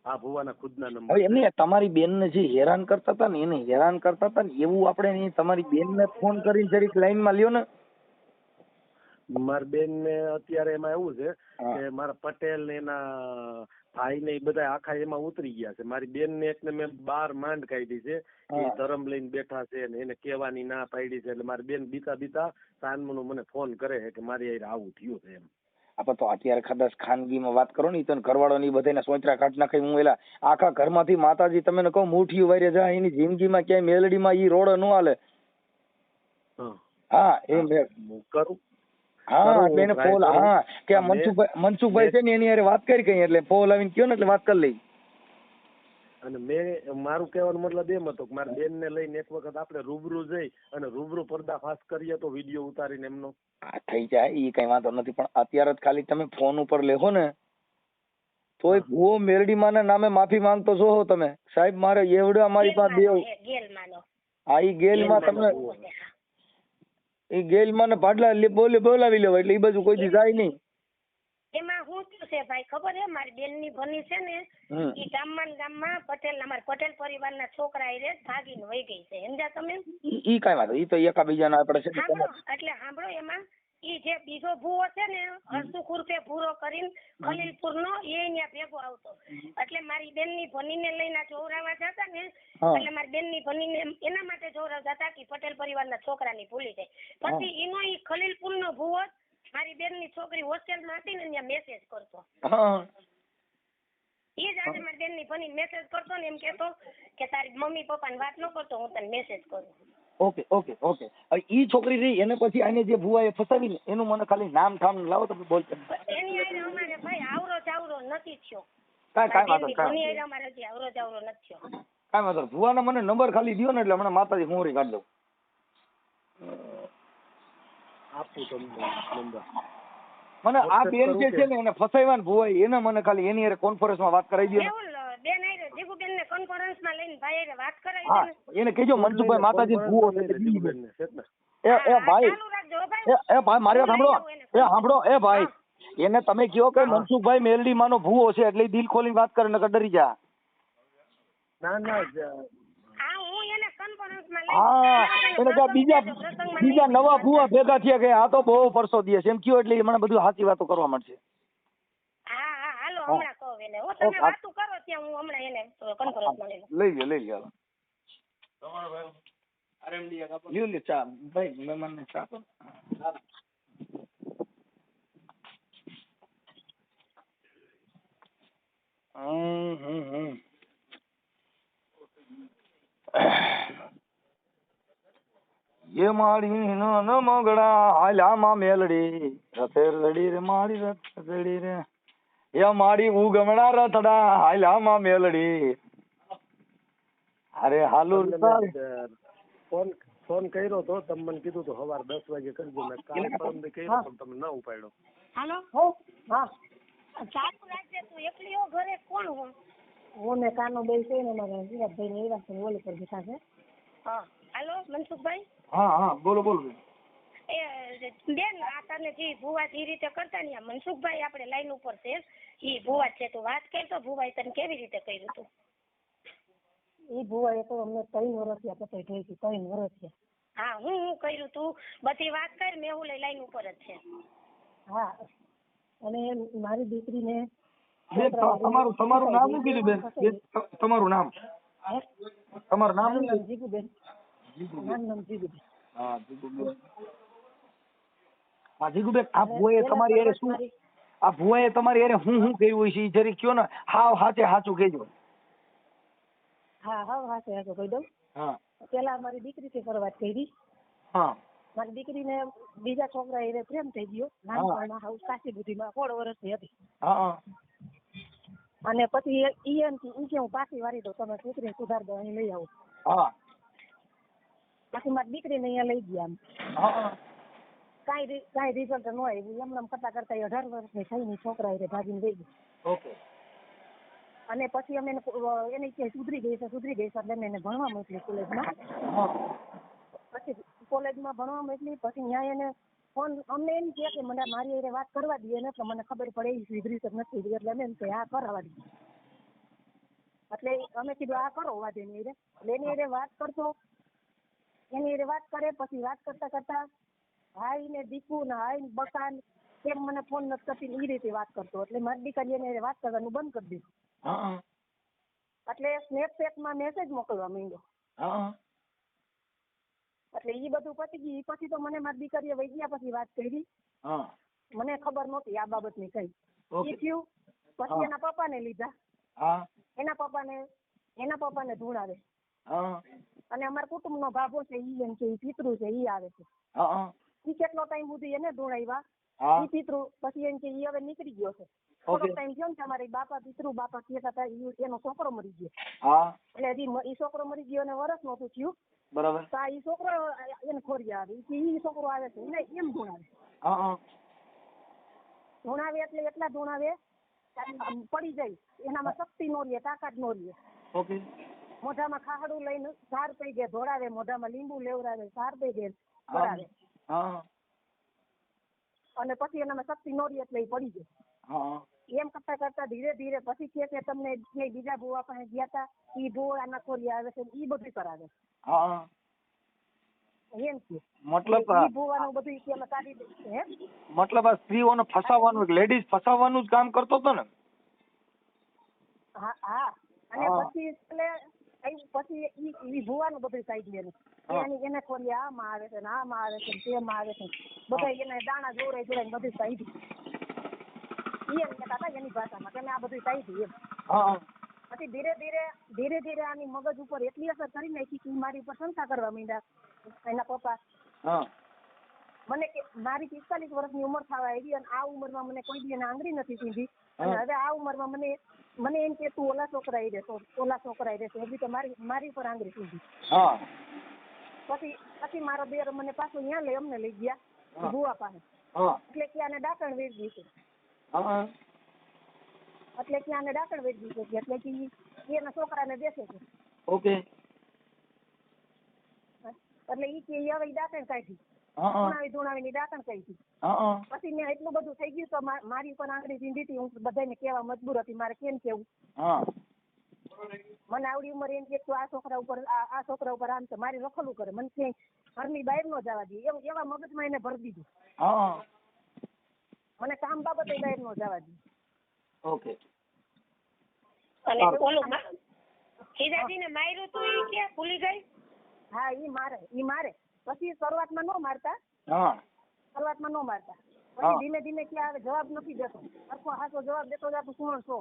હા, ભુવાના ખુદના નંબર. હવે એમને તમારી બેનને જે હેરાન કરતા હતા ને, એને હેરાન કરતા હતા ને એવું આપણે તમારી બેનને ફોન કરીને જરીક લાઈનમાં લ્યો ને. મારી બેનને અત્યારે એમાં એવું છે કે મારા પટેલ ને એના ભાઈ ને બધા આખા એમાં ઉતરી ગયા છે. મારી બેન ને એકને મેં 12 માંડ કાઢી છે, એ ધરમ લઈને બેઠા છે ને એને કહેવાની ના પાડી છે. એટલે મારી બેન બીતા સાંજનો મને ફોન કરે છે કે મારી હારે આવું થયું છે એમ. આપણે તો અત્યારે કદાચ ખાનગીમાં વાત કરો ને તો ઘરવાળો ની બધાને સોચરા કાઢ નાખે. હું એલા આખા ઘરમાંથી માતાજી તમે કહો મુઠ્ઠી વારે જાય એની જિંદગીમાં ક્યાંય મેલડીમાં ઈ રોડ ન હાલે. હા, એ મેં કરું. હા, એટલે એને ફોન કે મનસુખભાઈ છે ને એની હારે વાત કરી કઈ, એટલે ફોન આવીને કયો ને એટલે વાત કરી લઈ. અને મેં મારું કહેવાનો મતલબ એમ હતો કે મારી બેન ને લઈને એક વખત આપણે રૂબરૂ જઈ અને રૂબરૂ પર્દાફાશ કરીએ તો વિડીયો ઉતારીને એમનો. હા, થઈ જાય, ઈ કઈ વાંધો નથી, પણ અત્યારે જ ખાલી તમે ફોન ઉપર લેખો ને તોય ભૂવો મેરડીમાં ના નામે માફી માંગતો છો તમે. સાહેબ મારે એવડે અમારી પાસે દેવ. હા, ઈ ગેલમાં તમે એ ગેલમાં ને ભાડલા બોલાવી લેવા એટલે એ બાજુ કોઈ દી જાય નહીં. એમાં શું થયું છે ભાઈ ખબર છે, મારી બેન ની ભની છે ને એ ગામમાં પટેલ અમારા પટેલ પરિવારના છોકરા એ ભાગીને વહી ગઈ છે. સમજ્યા તમે? ઈ કઈ વાત, ઈ તો એકાબીજાના આપણે છે. એટલે સાંભળો, એમાં ઈ જે બીજો ભૂવો છે ને હરસુખ ઉર્ફે ભૂરો કરીને ખલીલપુર નો, એ અહીંયા ભેગો આવતો. એટલે મારી બેન ની ભની ને લઈને જોવરાવા જતા ને, એટલે મારી બેન ની ભની ને એના માટે જોવરાવતા હતા કે પટેલ પરિવારના છોકરાની ભૂલી જાય. પછી એનો ઈ ખલીલપુર નો ભૂવો મારી બેન ની છોકરી હોસ્ટેલમાં હતી ને ત્યાં મેસેજ કરતો. એ જ આજે મારી બેન ની ભની મેસેજ કરતો ને એમ કેતો કે તારી મમ્મી પપ્પા ને વાત ન કરતો, હું તને મેસેજ કરું. ઓકે. હવે ઈ છોકરી રહી એને પછી આને જે ભુવાએ ફસાવી ને એનું મને ખાલી નામ ઠામ લાવો તમે બોલતો. એની હારે અમારે ભાઈ આવરો જાવરો નથી થયો. કાંઈ વાંધો એની હારે અમારે હજી આવરો જાવરો નથી થયો. કાંઈ વાંધો ભુવાના મને નંબર ખાલી દયો ને એટલે હમણાં માતાજી મોરી કાઢ દઉં. આપું તમને નંબર. મને આ બેન જે છે ને એને ફસાવ્યા ને ભુવાઈ એને મને ખાલી એની હારે કોન્ફરન્સમાં વાત કરાવી દો. બેન આરે જીગુબેન ને કોન્ફરન્સમાં લઈને ભાઈ હારે વાત કરાવી દો. એને કહેજો મનસુખભાઈ માતાજી ભુવો છે. એ ભાઈ મારી વાત સાંભળો. એ ભાઈ એને તમે કહો કે મનસુખભાઈ મેલડી માનો ભુવો છે એટલે દિલ ખોલીને વાત કરે નકર ડરી જા. ના એને બીજા નવા ભુવા ભેગા થયા કે આ તો બહુ પરસો દે છે એમ કયો એટલે મને બધું સાચી વાતો કરવા મળશે. હાલો હમણાં કહો એને. હું તમે વાતો કરો ત્યાં હું હમણાં એને કોન્ફરન્સમાં લઈ લ્યો. લ્યો ચા ભાઈ મહેમાનને ચા આપો. એ મારી ન મગડા હાલ્યામાં મેલડી રથે રડી રે મારી રથ રડી રે એ મારી ઉગમણા રથડા હાલ્યામાં મેલડી. અરે હાલુ ફોન કર્યો તો તમે મને કીધું તો સવારે 10 વાગે કરજો. મેં કાલ પરમ કર્યો પણ તમે ના ઉપાડ્યો. હાલો ચાલુ રાખજે. તું એકલી હો ઘરે? કોણ હો? હું ને કાનો બેન છે ને મારા વિરાટભાઈ ને એવા છે ઓલી પર બેઠા છે. હા હાલો મનસુખભાઈ. હા બોલો. એ બેન આ તને જે ભુવા જે રીતે કરતા ને મનસુખભાઈ આપણે લાઈન ઉપર છે. ઈ ભુવા છે, તું વાત કર તો ભુવાએ તને કેવી રીતે કર્યું તું? એ ભુવાએ તો અમને 3 વર્ષ થયા પછી જોઈ હતી. 3 વર્ષ થયા. હા હું કર્યું તું બધી વાત કર. મેં હું લઈ લાઈન ઉપર જ છે. હા અને મારી દીકરીને તમારું નામ શું કીધું બેન? તમારું નામ જીગુબેન. મારું નામ જીગુબેન. હા જીગુબેન. હા જીગુબેન, આ ભુવાએ તમારી હારે શું, આ ભુવાએ તમારી હારે હું કર્યું હોય છે એ જરી કયો ને, હાવ હાચે હાચું કહેજો. હા હા હાચે હાચું કહી દઉં. હા પેલા મારી દીકરીથી શરૂઆત કરી. હા મારી દીકરીને બીજા છોકરા એને પ્રેમ થઈ ગયો. નાનપણમાં હાવ કાશી બુદ્ધિમાં 16 વર્ષની હતી. હા અને પછી ઈ એમ કે હું પાછી વારી દઉં, તમે છોકરીને સુધાર દો, અહીં લઈ આવો. હા પછી મારી દીકરીને અહીંયા લઈ ગયા. હા કાંઈ રિઝલ્ટ ન આવ્યું. એમ કરતા કરતા 18 વર્ષની થઈને છોકરા એ ભાગીને લઈ ગયા. ઓકે. અને પછી અમે એને કે સુધરી ગઈ છે એટલે મેં એને ભણવા મોકલી કોલેજમાં. પછી કોલેજમાં ભણવા મોકલી. પછી ત્યાં એને ફોન અમને એમ કહે કે મને મારી હારે વાત કરવા દે ને, તો મને ખબર પડે એ સુધરી છે નથી. એટલે અમે એમ કે આ કરાવવા દે. એટલે અમે કીધું આ કરો વાત એની હારે. એટલે એની હારે વાત કરતો, એની હારે વાત કરે. પછી વાત કરતા કરતા હાઈ ને દીકુ ને હાઈ ને બકાન કેમ મને ફોન નથી કરતી એ રીતે વાત કરતો. એટલે મારી દીકરી એને હારે વાત કરવાનું બંધ કરી દીધું. એટલે સ્નેપચેટમાં મેસેજ મોકલવા માંડ્યો. એટલે ઈ બધું પતી ગયું. પછી તો મને મારી દીકરીએ વહી ગયા પછી વાત કરી. મને ખબર નહોતી આ બાબતની કઈ. ઈ થયું પછી એના પપ્પાને લીધા. એના પપ્પાને ધૂણાવે. અને અમારા કુટુંબનો ભાભો છે ઈ એમ કે ઈ પિતૃ છે ઈ આવે છે. ઈ કેટલો ટાઈમ સુધી એને ધૂણાવ્યા. ઈ પિતૃ પછી એમ કે ઈ હવે નીકળી ગયો છે. થોડો ટાઈમ થયો ને તમારી બાપા કહેતા હતા એનો છોકરો મરી ગયો. એટલે હજી ઈ છોકરો મરી ગયો અને વર્ષ નહોતું થયું. બરાબર. તો ઈ છોકરો એને ખોરી આવે. ઈ છોકરો આવે છે એને એમ ધૂણાવે. ધૂણાવે એટલે એટલા ધૂણાવે પડી જાય. એનામાં શક્તિ નો રહે, તાકાત નો રહે. ઓકે. મોઢામાં ખાહડું લઈને સાર પી દે, ધોળાવે. મોઢામાં લીંબુ લેવડાવે, સાર પી દે, કરાવે. અને પછી એનામાં શક્તિ નો રહે એટલે પડી જાય. એમ કરતા કરતા ધીરે ધીરે પછી કે તમને બીજા ભુવા પાસે ગયા હતા, ઈ ભુવા આના ખોરી આવે છે ઈ બધું કરાવે. એમ કે મતલબ ઈ ભુવાનું બધું કે કાઢી દે. હે મતલબ આ સ્ત્રીઓને ફસાવવાનું, લેડીઝ ફસાવવાનું જ કામ કરતો હતો ને? હા હા. અને પછી એટલે પછી ઈ ભુવાનું બધું કાઢી દે. એને ખોરી આમાં આવે છે ને આમાં આવે છે તેમાં આવે છે બધા એને દાણા જોડાઈ બધું કાઢ્યું. એમ કહેતા હતા એની ભાષામાં કે મેં આ બધું કાઢ્યું એમ. પછી ધીરે ધીરે આની મગજ ઉપર એટલી અસર કરી નાખી કે મારી ઉપર શંકા કરવા માંડ્યા એના પપ્પા. મને કે મારી 45 વર્ષની ઉંમર થવા આવી અને આ ઉંમરમાં મને કોઈ દી એને આંગળી નથી સીધી. અને હવે આ ઉંમરમાં મને એમ કે તું ઓલા છોકરા રહેશે હજી તો મારી ઉપર આંગળી સીધી. પછી મારો દેર મને પાછો ત્યાં લઈ અમને લઈ ગયા ભુવા પાસે. એટલે કે આને ડાકણ વેચી છે. એટલે કે આને ડાકણ વેચી છે એટલે કે એના છોકરાને બેસે છે. ઓકે. એટલે ઈ કે હવે ડાકણ કાઢી ધૂણાવીની ડાકણ કાઢી. પછી મેં એટલું બધું થઈ ગયું તો મારી ઉપર આંગળી સીધી હતી. હું બધાને કહેવા મજબૂર હતી મારે કેમ કેવું. મને આવડી ઉંમર એમ કે આ છોકરા ઉપર આમ તો મારી રખલું કરે. મને ક્યાંય ઘરની બહાર ન જવા દે એવા મગજમાં એને ભરી દીધું. મને કામ બાબતે બહાર ન જવા દે. ઓકે. અને ઓલું ખીજાજીને માર્યું તું ઈ કે ભૂલી ગઈ? હા ઈ મારે. પછી શરૂઆતમાં ન મારતા. પછી ધીમે ધીમે ક્યાં જવાબ નથી દેતો. સરખો હાચો જવાબ દેતો જાતો સુણ છો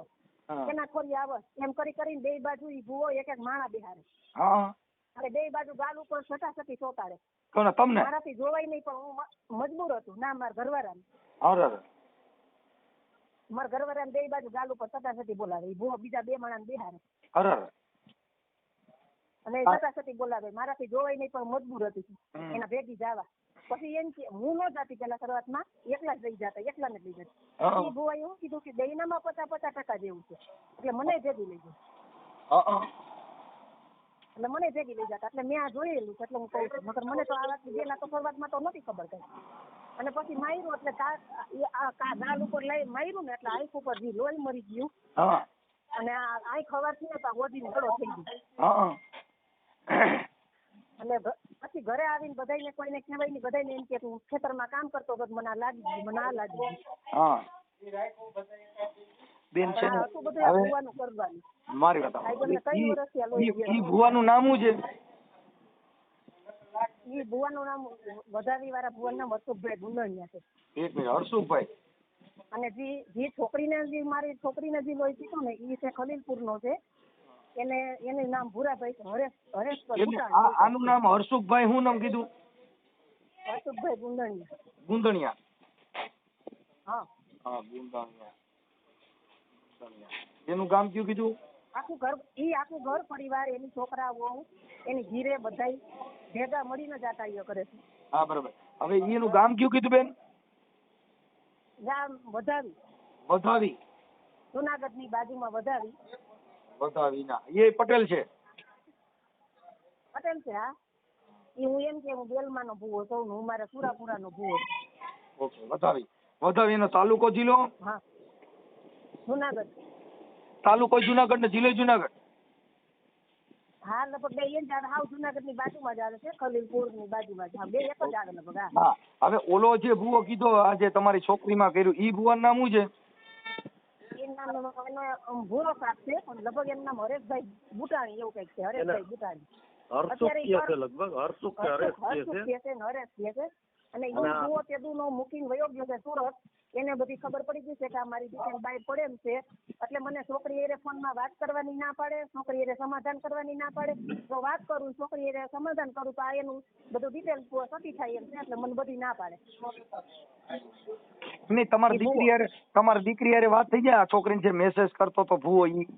એના ખોરી આવે એમ કરીને બે બાજુ ઈ ભૂવો એક એક માણા બેહારે. અને બે બાજુ ગાલ ઉપર સટાસટી ચોટાડે. તમને મારાથી જોવાય નહીં પણ હું મજબૂર હતું. ના મારા ઘરવાળાને મારા ઘરવાળાને બે બાજુ ગાલ ઉપર સટાસટી બોલાવે. ઈ ભૂવો બીજા બે માણાને બેહારે અને સટાસટી બોલાવે. મારાથી જોવાય નહીં પણ મજબૂર હતી એના ભેગી જવા. પછી એમ કે હું ન જાતી પેલા શરૂઆતમાં એકલા જ લઈ જતા, એકલાને જ લઈ જતા. એ ભુવાએ એવું કીધું કે દહીંનામાં 50% જેવું છે એટલે મને ભેગી લઈ જાય. એટલે મને ભેગી લઈ જતા. એટલે મેં આ જોયેલું છે એટલે હું કહું છું. મગર મને તો આ વાત પેલા તો શરૂઆતમાં તો નથી ખબર કઈ. અને પછી માર્યું એટલે ગાલ ઉપર લઈ માર્યું ને એટલે આંખ ઉપર જે લોહી મરી ગયું. અને આ આંખ ખવારથી ને ગોદીને ગળો થઈ ગયો. અને પછી ઘરે આવીને બધાને કોઈને કહેવાય નહીં. બધાને એમ કે તું ખેતરમાં કામ કરતો હતો મને આ લાગી ગયું, મને આ લાગી ગયું. બેન છે ને હતું બધું ભુવાનું કરવાનું. મારી વાત ઈ ભુવાનું નામ શું છે? ઈ ભુવાનું નામ વધાવી વાળા ભુવાનું નામ હર્ષુભાઈ ગુંદણિયા છે. એક મિનિટ, હર્ષુભાઈ. અને જે છોકરીને જે મારી છોકરીને જે લોહી પીતો ને ઈ છે ખલીલપુરનો છે. એનું નામ ભૂરાભાઈ છે, હરેશભાઈ એટલે આનું નામ હર્ષુભાઈ, શું નામ કીધું? હર્ષુભાઈ ગુંદણિયા. ગુંદણિયા. હા હા, ગુંદણિયા. એનું ગામ કયું કીધું? આખું ઘર પરિવાર, એની છોકરા વહુ, એની ઘીરે બધાય ભેગા મળીને જ આ કાર્ય કરે છે. હા, બરોબર. હવે એનું ગામ કયું કીધું બેન? ગામ વધાવી. વધાવી. જુનાગઢની બાજુમાં વધાવી. વધાવીના એ પટેલ છે? પટેલ છે. હા, એ હું એમ કે હું બેલમાનો ભૂવો છું, હું મારા સુરાપુરાનો ભૂવો છું. ઓકે, વધાવી. વધાવીનો તાલુકો જિલ્લો? હા, જુનાગઢ. તાલુકો જુનાગઢ ને જિલ્લો જુનાગઢ? હા, લગભગ બે જ આવે. હાવ જુનાગઢની બાજુમાં જ આવે છે, ખલીલપુરની બાજુમાં જ. હા, બે એક જ આવે લગભગ. હા. હવે ઓલો જે ભૂવો કીધો આજે તમારી છોકરીમાં કર્યું, ઈ ભૂવાનું નામ શું છે? એનો ભૂરો સાપ છે, પણ લગભગ એનું નામ હરેશભાઈ બુટાણી એવું કઈક છે. હરેશભાઈ બુટાણી. હર્ષુક છે લગભગ, હર્ષુક કે હરેશ છે. હરેશ છે. અને એ ભૂવો તેદુનો મૂકીને વયો ગયો છે સુરત. એને બધી ખબર પડી ગઈ છે કે આ મારી દીકરી બાઈ પડે એમ છે. એટલે મને છોકરી એરે ફોનમાં વાત કરવાની ના પાડે, છોકરી એરે સમાધાન કરવાની ના પાડે. તો વાત કરું, છોકરી એરે સમાધાન કરું તો આ એનું બધું ડિટેલ સતી થાય એમ છે. એટલે મને બધી ના પાડે. નહીં, તમારી દીકરી યારે વાત થઈ જાય? આ છોકરીને જે મેસેજ કરતો તો ભૂવો ઈ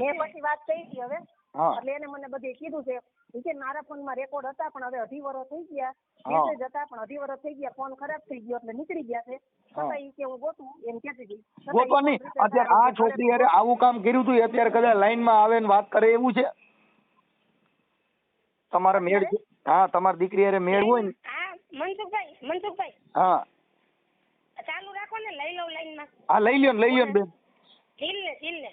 મેં પછી વાત કરી હતી હવે. એટલે એને મને બધી કીધું છે કે મારા ફોનમાં રેકોર્ડ હતા, પણ હવે 2.5 વર્ષ થઈ ગયા. મેસેજ હતા પણ 2.5 વર્ષ થઈ ગયા, ફોન ખરાબ થઈ ગયો એટલે નીકળી ગયા છે. છતાં ઈ કે હું ગોતું એમ કહેતી હતી. ગોતવા નહીં, અત્યારે આ છોકરી યારે આવું કામ કર્યું હતું, અત્યારે કદાચ લાઈનમાં આવે ને વાત કરે એવું છે? તમારે મેળ? હા, તમારી દીકરી યારે મેળ હોય ને? હા, મનસુખભાઈ. હા, ચાલુ રાખો ને, લઈ લઉં લાઈનમાં. હા, લઈ લ્યો ને બેન. ઝીલ ને.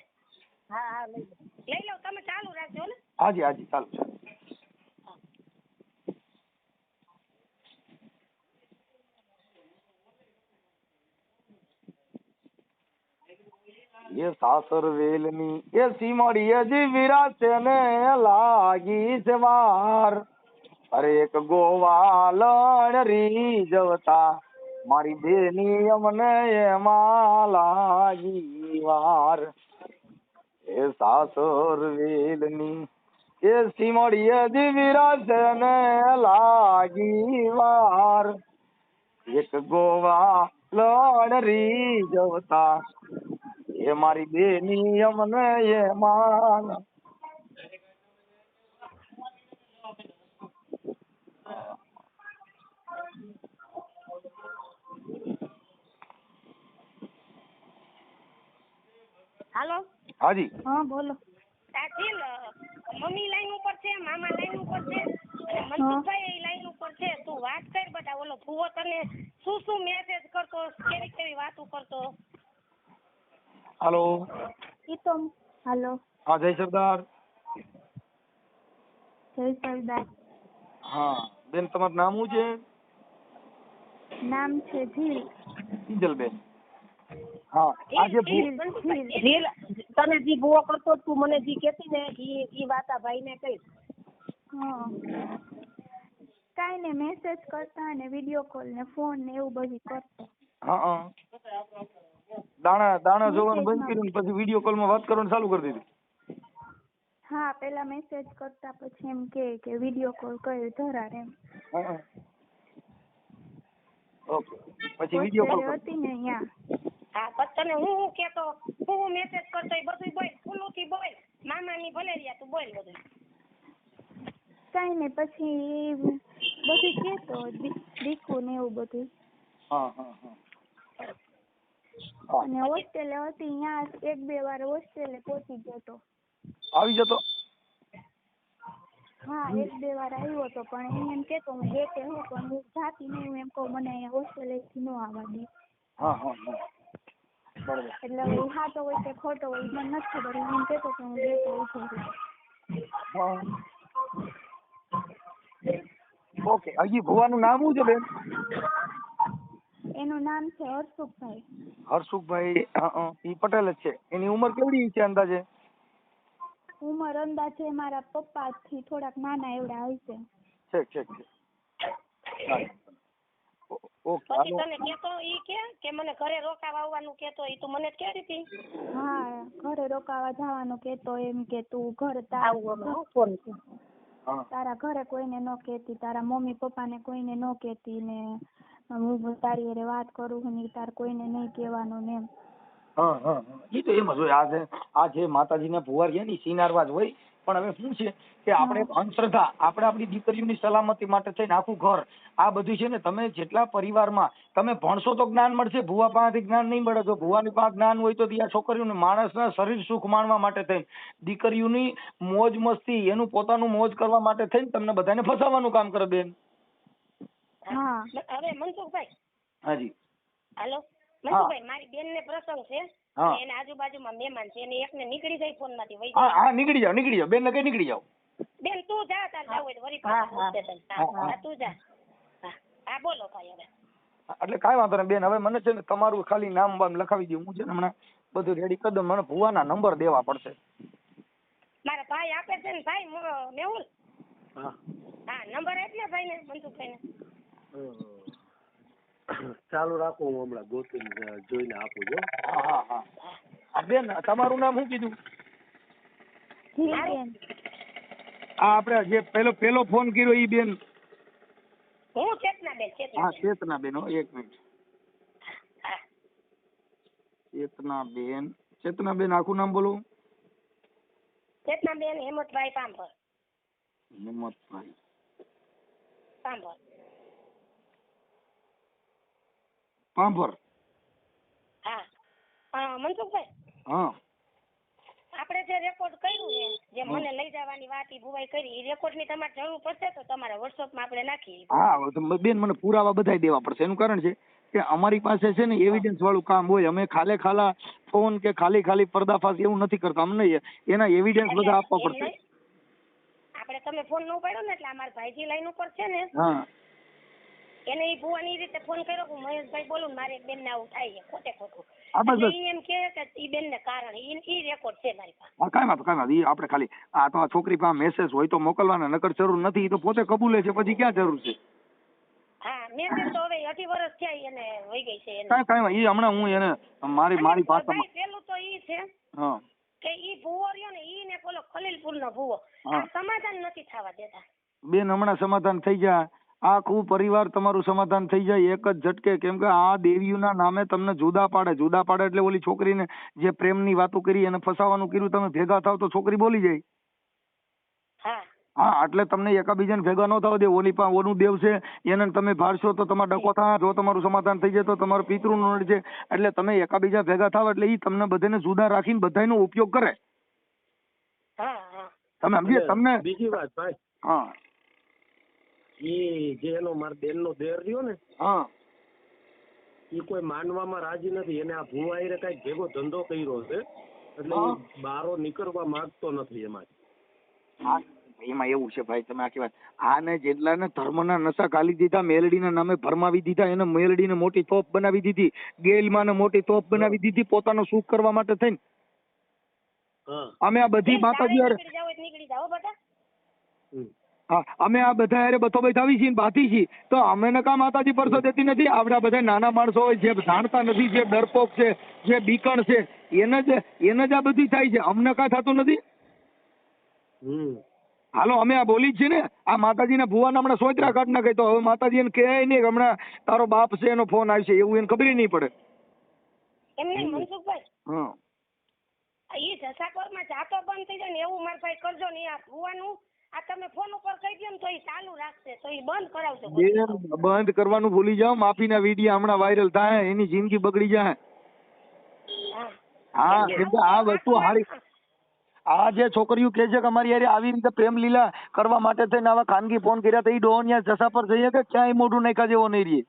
હા, લઈ લઉં, તમે ચાલુ રાખજો ને. હાજી, ચાલુ છે. એ સાસર વેલની એ સીમડી હજી વિરાશે ને લાગી છે વાર. અરે એક ગોવાલણ રીઝવતા મારી બેની અમને એમાં લાગી વાર. એ સાસર વેલની એ સીમડી હજી વિરાશે ને લાગી વાર. એક ગોવાલણ રીઝવતા એ મારી બેની અમને એમાં. હાલો. હાજી. હા, બોલો. ઝીલ મમ્મી લાઈન ઉપર છે, મામા લાઈન ઉપર છે, અને મનસુખભાઈ એ લાઈન ઉપર છે. તું વાત કર બેટા. ઓલો ભૂવો તને શું મેસેજ કરતો, કેવી વાતો કરતો? હાલો. હાલો. હા, જય સરદાર. જય સરદાર. હા બેન, તમારું નામ શું છે? નામ છે ઝીલ. કિંજલબેન. હા, આજે ઝીલ તને જે ભૂવો કરતો તું મને જે કહેતી ને ઈ વાત આ ભાઈને કહીશ. હા, કાંઈ ને મેસેજ કરતા ને વિડીયો કોલ ને ફોન ને એવું બધું કરતો. હા, દાણા જોવાનું બંધ કર્યું ને પછી વિડીયો કોલ માં વાત કરવાનું ચાલુ કરી દીધું? હા, પેલા મેસેજ કરતા, પછી એમ કે વિડીયો કોલ કર્યો ધરાર એમ. ઓકે, પછી વિડીયો કોલ હતી ને અહીંયા. હા, પછી તને હું કેતો, હું મેસેજ કરતો એ બધું બોલ, ફૂલુથી બોલ. મામાની ભલે રહ્યા, તું બોલ બધું. કાંઈ ને પછી બધું કેતો દીકું ને એવું બધું. હા. અને હોસ્ટેલે હતી ત્યાં 1-2 વાર હોસ્ટેલે પહોંચી ગયો તો. આવી જતો? હા, 1-2 વાર આવ્યો હતો, પણ એમ કેતો હું ગેટે હું પણ હું જાતી નહીં, એમ કહું મને અહીંયા હોસ્ટેલેથી ન આવવા દે. હા. બરાબર. એટલે હવે સાચો હોય કે ખોટો હોય મને નથી ખબર. એમ કેતો કે હું ગેટે ઉભો છું. ઓકે, હજી ભુવાનું નામ શું છે બેન? એનું નામ છે હર્ષુભાઈ. હર્ષુભાઈ. ઈ પટેલ જ છે. એની ઉંમર કેવડી છે અંદાજે? ઉંમર અંદાજે મારા પપ્પાથી થોડાક નાના એવડા હશે. છે હા. ઓકે પછી તને કેતો ઈ કે મને ઘરે રોકાવા આવવાનું કેતો ઈ તું મને જ કહેતી હતી. હા, ઘરે રોકાવા જવાનું કેતો, એમ કે તું ઘરે ફોન છે. તારા ઘરે કોઈને ન કહેતી, તારા મમ્મી પપ્પાને કોઈને ન કહેતી ને હું તારી હારે વાત કરું ને તાર કોઈને નહીં કહેવાનું ને એમ. હા એ તો એમ જ હોય. આ જે માતાજીના ભુવા રહ્યા ને સિનારવા જ હોય. પણ હવે શું છે કે આપણે અંધશ્રદ્ધા, આપણે આપણી દીકરીઓની સલામતી માટે થઈને આખું ઘર આ બધું છે ને, તમે જેટલા પરિવારમાં તમે ભણશો તો જ્ઞાન મળશે. ભુવા પાસેથી જ્ઞાન નહીં મળે. જો ભુવાની પાસે જ્ઞાન હોય તો આ છોકરીઓને માણસના શરીર સુખ માણવા માટે થઈને, દીકરીઓની મોજ મસ્તી, એનું પોતાનું મોજ કરવા માટે થઈને તમને બધાને ફસાવાનું કામ કરે બેન. હા હવે મનસુખભાઈ. હાજી. હાલો મનસુખભાઈ, મારી બેન ને પ્રસંગ છે, એને આજુબાજુમાં મહેમાન છે, એને એકને નીકળી જાય ફોન માંથી વહી જાય. હા નીકળી જાવ બેન ને કઈ નીકળી જાવ. બેન તું જા, તાર જાવ હોય તો વરી પાછા તું જા. હા બોલો ભાઈ હવે. એટલે કાંઈ વાંધો નહીં બેન. હવે મને છે ને તમારું ખાલી નામ બામ લખાવી દઉં. હું છે ને હમણાં બધું રેડી કરી દઉં. મને ભુવાના નંબર દેવા પડશે. મારા ભાઈ આપે છે ને ભાઈ મેહુલ. હા નંબર આપને ભાઈ ને, મનસુખભાઈ ને. ચાલુ રાખો, હું હમણાં ગોતીને જોઈને આપું છું. હા બેન તમારું નામ શું કીધું? બેન આ આપણે જે પેલો ફોન કર્યો ઈ બેન? હું ચેતનાબેન. હા ચેતનાબેન. એક મિનિટ. ચેતનાબેન આખું નામ બોલો. ચેતનાબેન હેમંતભાઈ પાંભર. હિંમતભાઈ પાંભર. હા મનસુખભાઈ. હા આપણે જે રેકોર્ડ કર્યું છે, જે મને લઈ જવાની વાત ઈ ભુવાઈ કરી, ઈ રેકોર્ડ ની તમારે જરૂર પડશે તો તમારા વોટ્સઅપ માં આપણે નાખીએ. હા તો બેન મને પુરાવા બધાય દેવા પડશે. એનું કારણ છે કે અમારી પાસે છે ને એવિડન્સ વાળું કામ હોય. અમે ખાલા ફોન કે ખાલી પર્દાફાશ એવું નથી કરતા. અમને એના એવિડન્સ બધા આપવા પડશે. આપણે તમે ફોન ન ઉપાડ્યો ને એટલે અમારા ભાઈજી લાઈન ઉપર છે ને, હા એને ઈ ભુવાની રીતે ફોન કર્યો કે મહેશભાઈ બોલું મારે એક બેન ને આવું થાય છે ખોટું. ઈ એમ કે ઈ બેન ને કારણ ઈ રેકોર્ડ છે મારી પાસે. હા કાંઈ વાંધો ઈ આપણે ખાલી આ તો છોકરી પાસે મેસેજ હોય તો મોકલવાના, નકર જરૂર નથી. ઈ તો પોતે કબૂલે છે, પછી ક્યાં જરૂર છે? હા મેસેજ તો હવે 18 વર્ષ થયા એને વહી ગઈ છે. કાંઈ ઈ હમણાં હું એને મારી ભાષામાં પેલું તો ઈ છે હા કે ઈ ભુવો રહ્યો ને, ઈ ને પેલો ખલીલપુર નો ભુવો સમાધાન નથી થવા દેતા. બેન હમણાં સમાધાન થઈ જાય. આખું પરિવાર તમારું સમાધાન થઈ જાય એક જ ઝટકે. કેમ કે આ દેવીઓના નામે તમને જુદા પાડે એટલે ઓલી છોકરીને જે પ્રેમની વાતો કરી એને ફસાવાનું કર્યું, તમે ભેગા થાવ તો છોકરી બોલી જાય. હા એટલે તમને એકાબીજાને ભેગા ન થવા દે. ઓનું દેવ છે એને તમે ભાળશો તો તમારે ડકો થાય. જો તમારું સમાધાન થઈ જાય તો તમારું પિતૃનું નડ છે. એટલે તમે એકાબીજા ભેગા થાવ એટલે ઈ તમને બધાને જુદા રાખીને બધાનો ઉપયોગ કરે. તમે સમજે? તમને બીજી વાત ભાઈ, હા ઈ જે એનો મારા બેન નો દેર રહ્યો ને, હા ઈ કોઈ માનવામાં રાજી નથી. એને આ ભુવાઈ કઈક ભેગો ધંધો કર્યો છે એટલે ઈ બારો નીકળવા માંગતો નથી એમાં. એમાં એવું છે ભાઈ, તમે આખી વાત આને જેટલાને ધર્મના નશા ગાલી દીધા, મેલડીના નામે ભરમાવી દીધા, એને મેલડીને મોટી તોપ બનાવી દીધી, ગેલમાને મોટી તોપ બનાવી દીધી પોતાનો સુખ કરવા માટે થઈને. અમે આ બધી માતાજી હા અમે આ બધા હારે બથોબથ આવી છીએ, બાથી છીએ, તો અમે કાં માતાજી પરસો દેતી નથી? આપડા બધા નાના માણસો હોય જે જાણતા નથી, જે ડરપોક છે, જે બીકણ છે, એને જ આ બધી થાય છે. અમને કાંઈ થતું નથી. હાલો અમે આ બોલી જ છે ને. આ માતાજીના ભુવાના હમણાં સોચરા કાઢ નાખે તો હવે માતાજી એને કહે નહીં કે હમણાં તારો બાપ છે એનો ફોન આવશે, એવું એને ખબર નહીં પડે. એમને મનસુખભાઈ ઈ જસાપરમાં જાતો બંધ થઈ જાય ને એવું મારા ભાઈ કરજો ને. આ ભુવાનું આ તમે ફોન ઉપર કહી દો ને તો ઈ ચાલુ રાખશે, તો ઈ બંધ કરાવજો. બંધ કરવાનું ભૂલી જાઓ. માફીના વિડીયો હમણાં વાયરલ થાય, એની જિંદગી બગડી જાય. હા કેમ કે આ વસ્તુ હારી, આ જે છોકરીઓ કે છે કે અમારી યાર આવી રીતે પ્રેમ લીલા કરવા માટે થઈને આવા ખાનગી ફોન કર્યા તો એ ડોનિયા જસા પર જઈએ કે ક્યાંય મોઢું નાખ્યા જેવો નહીં રહે.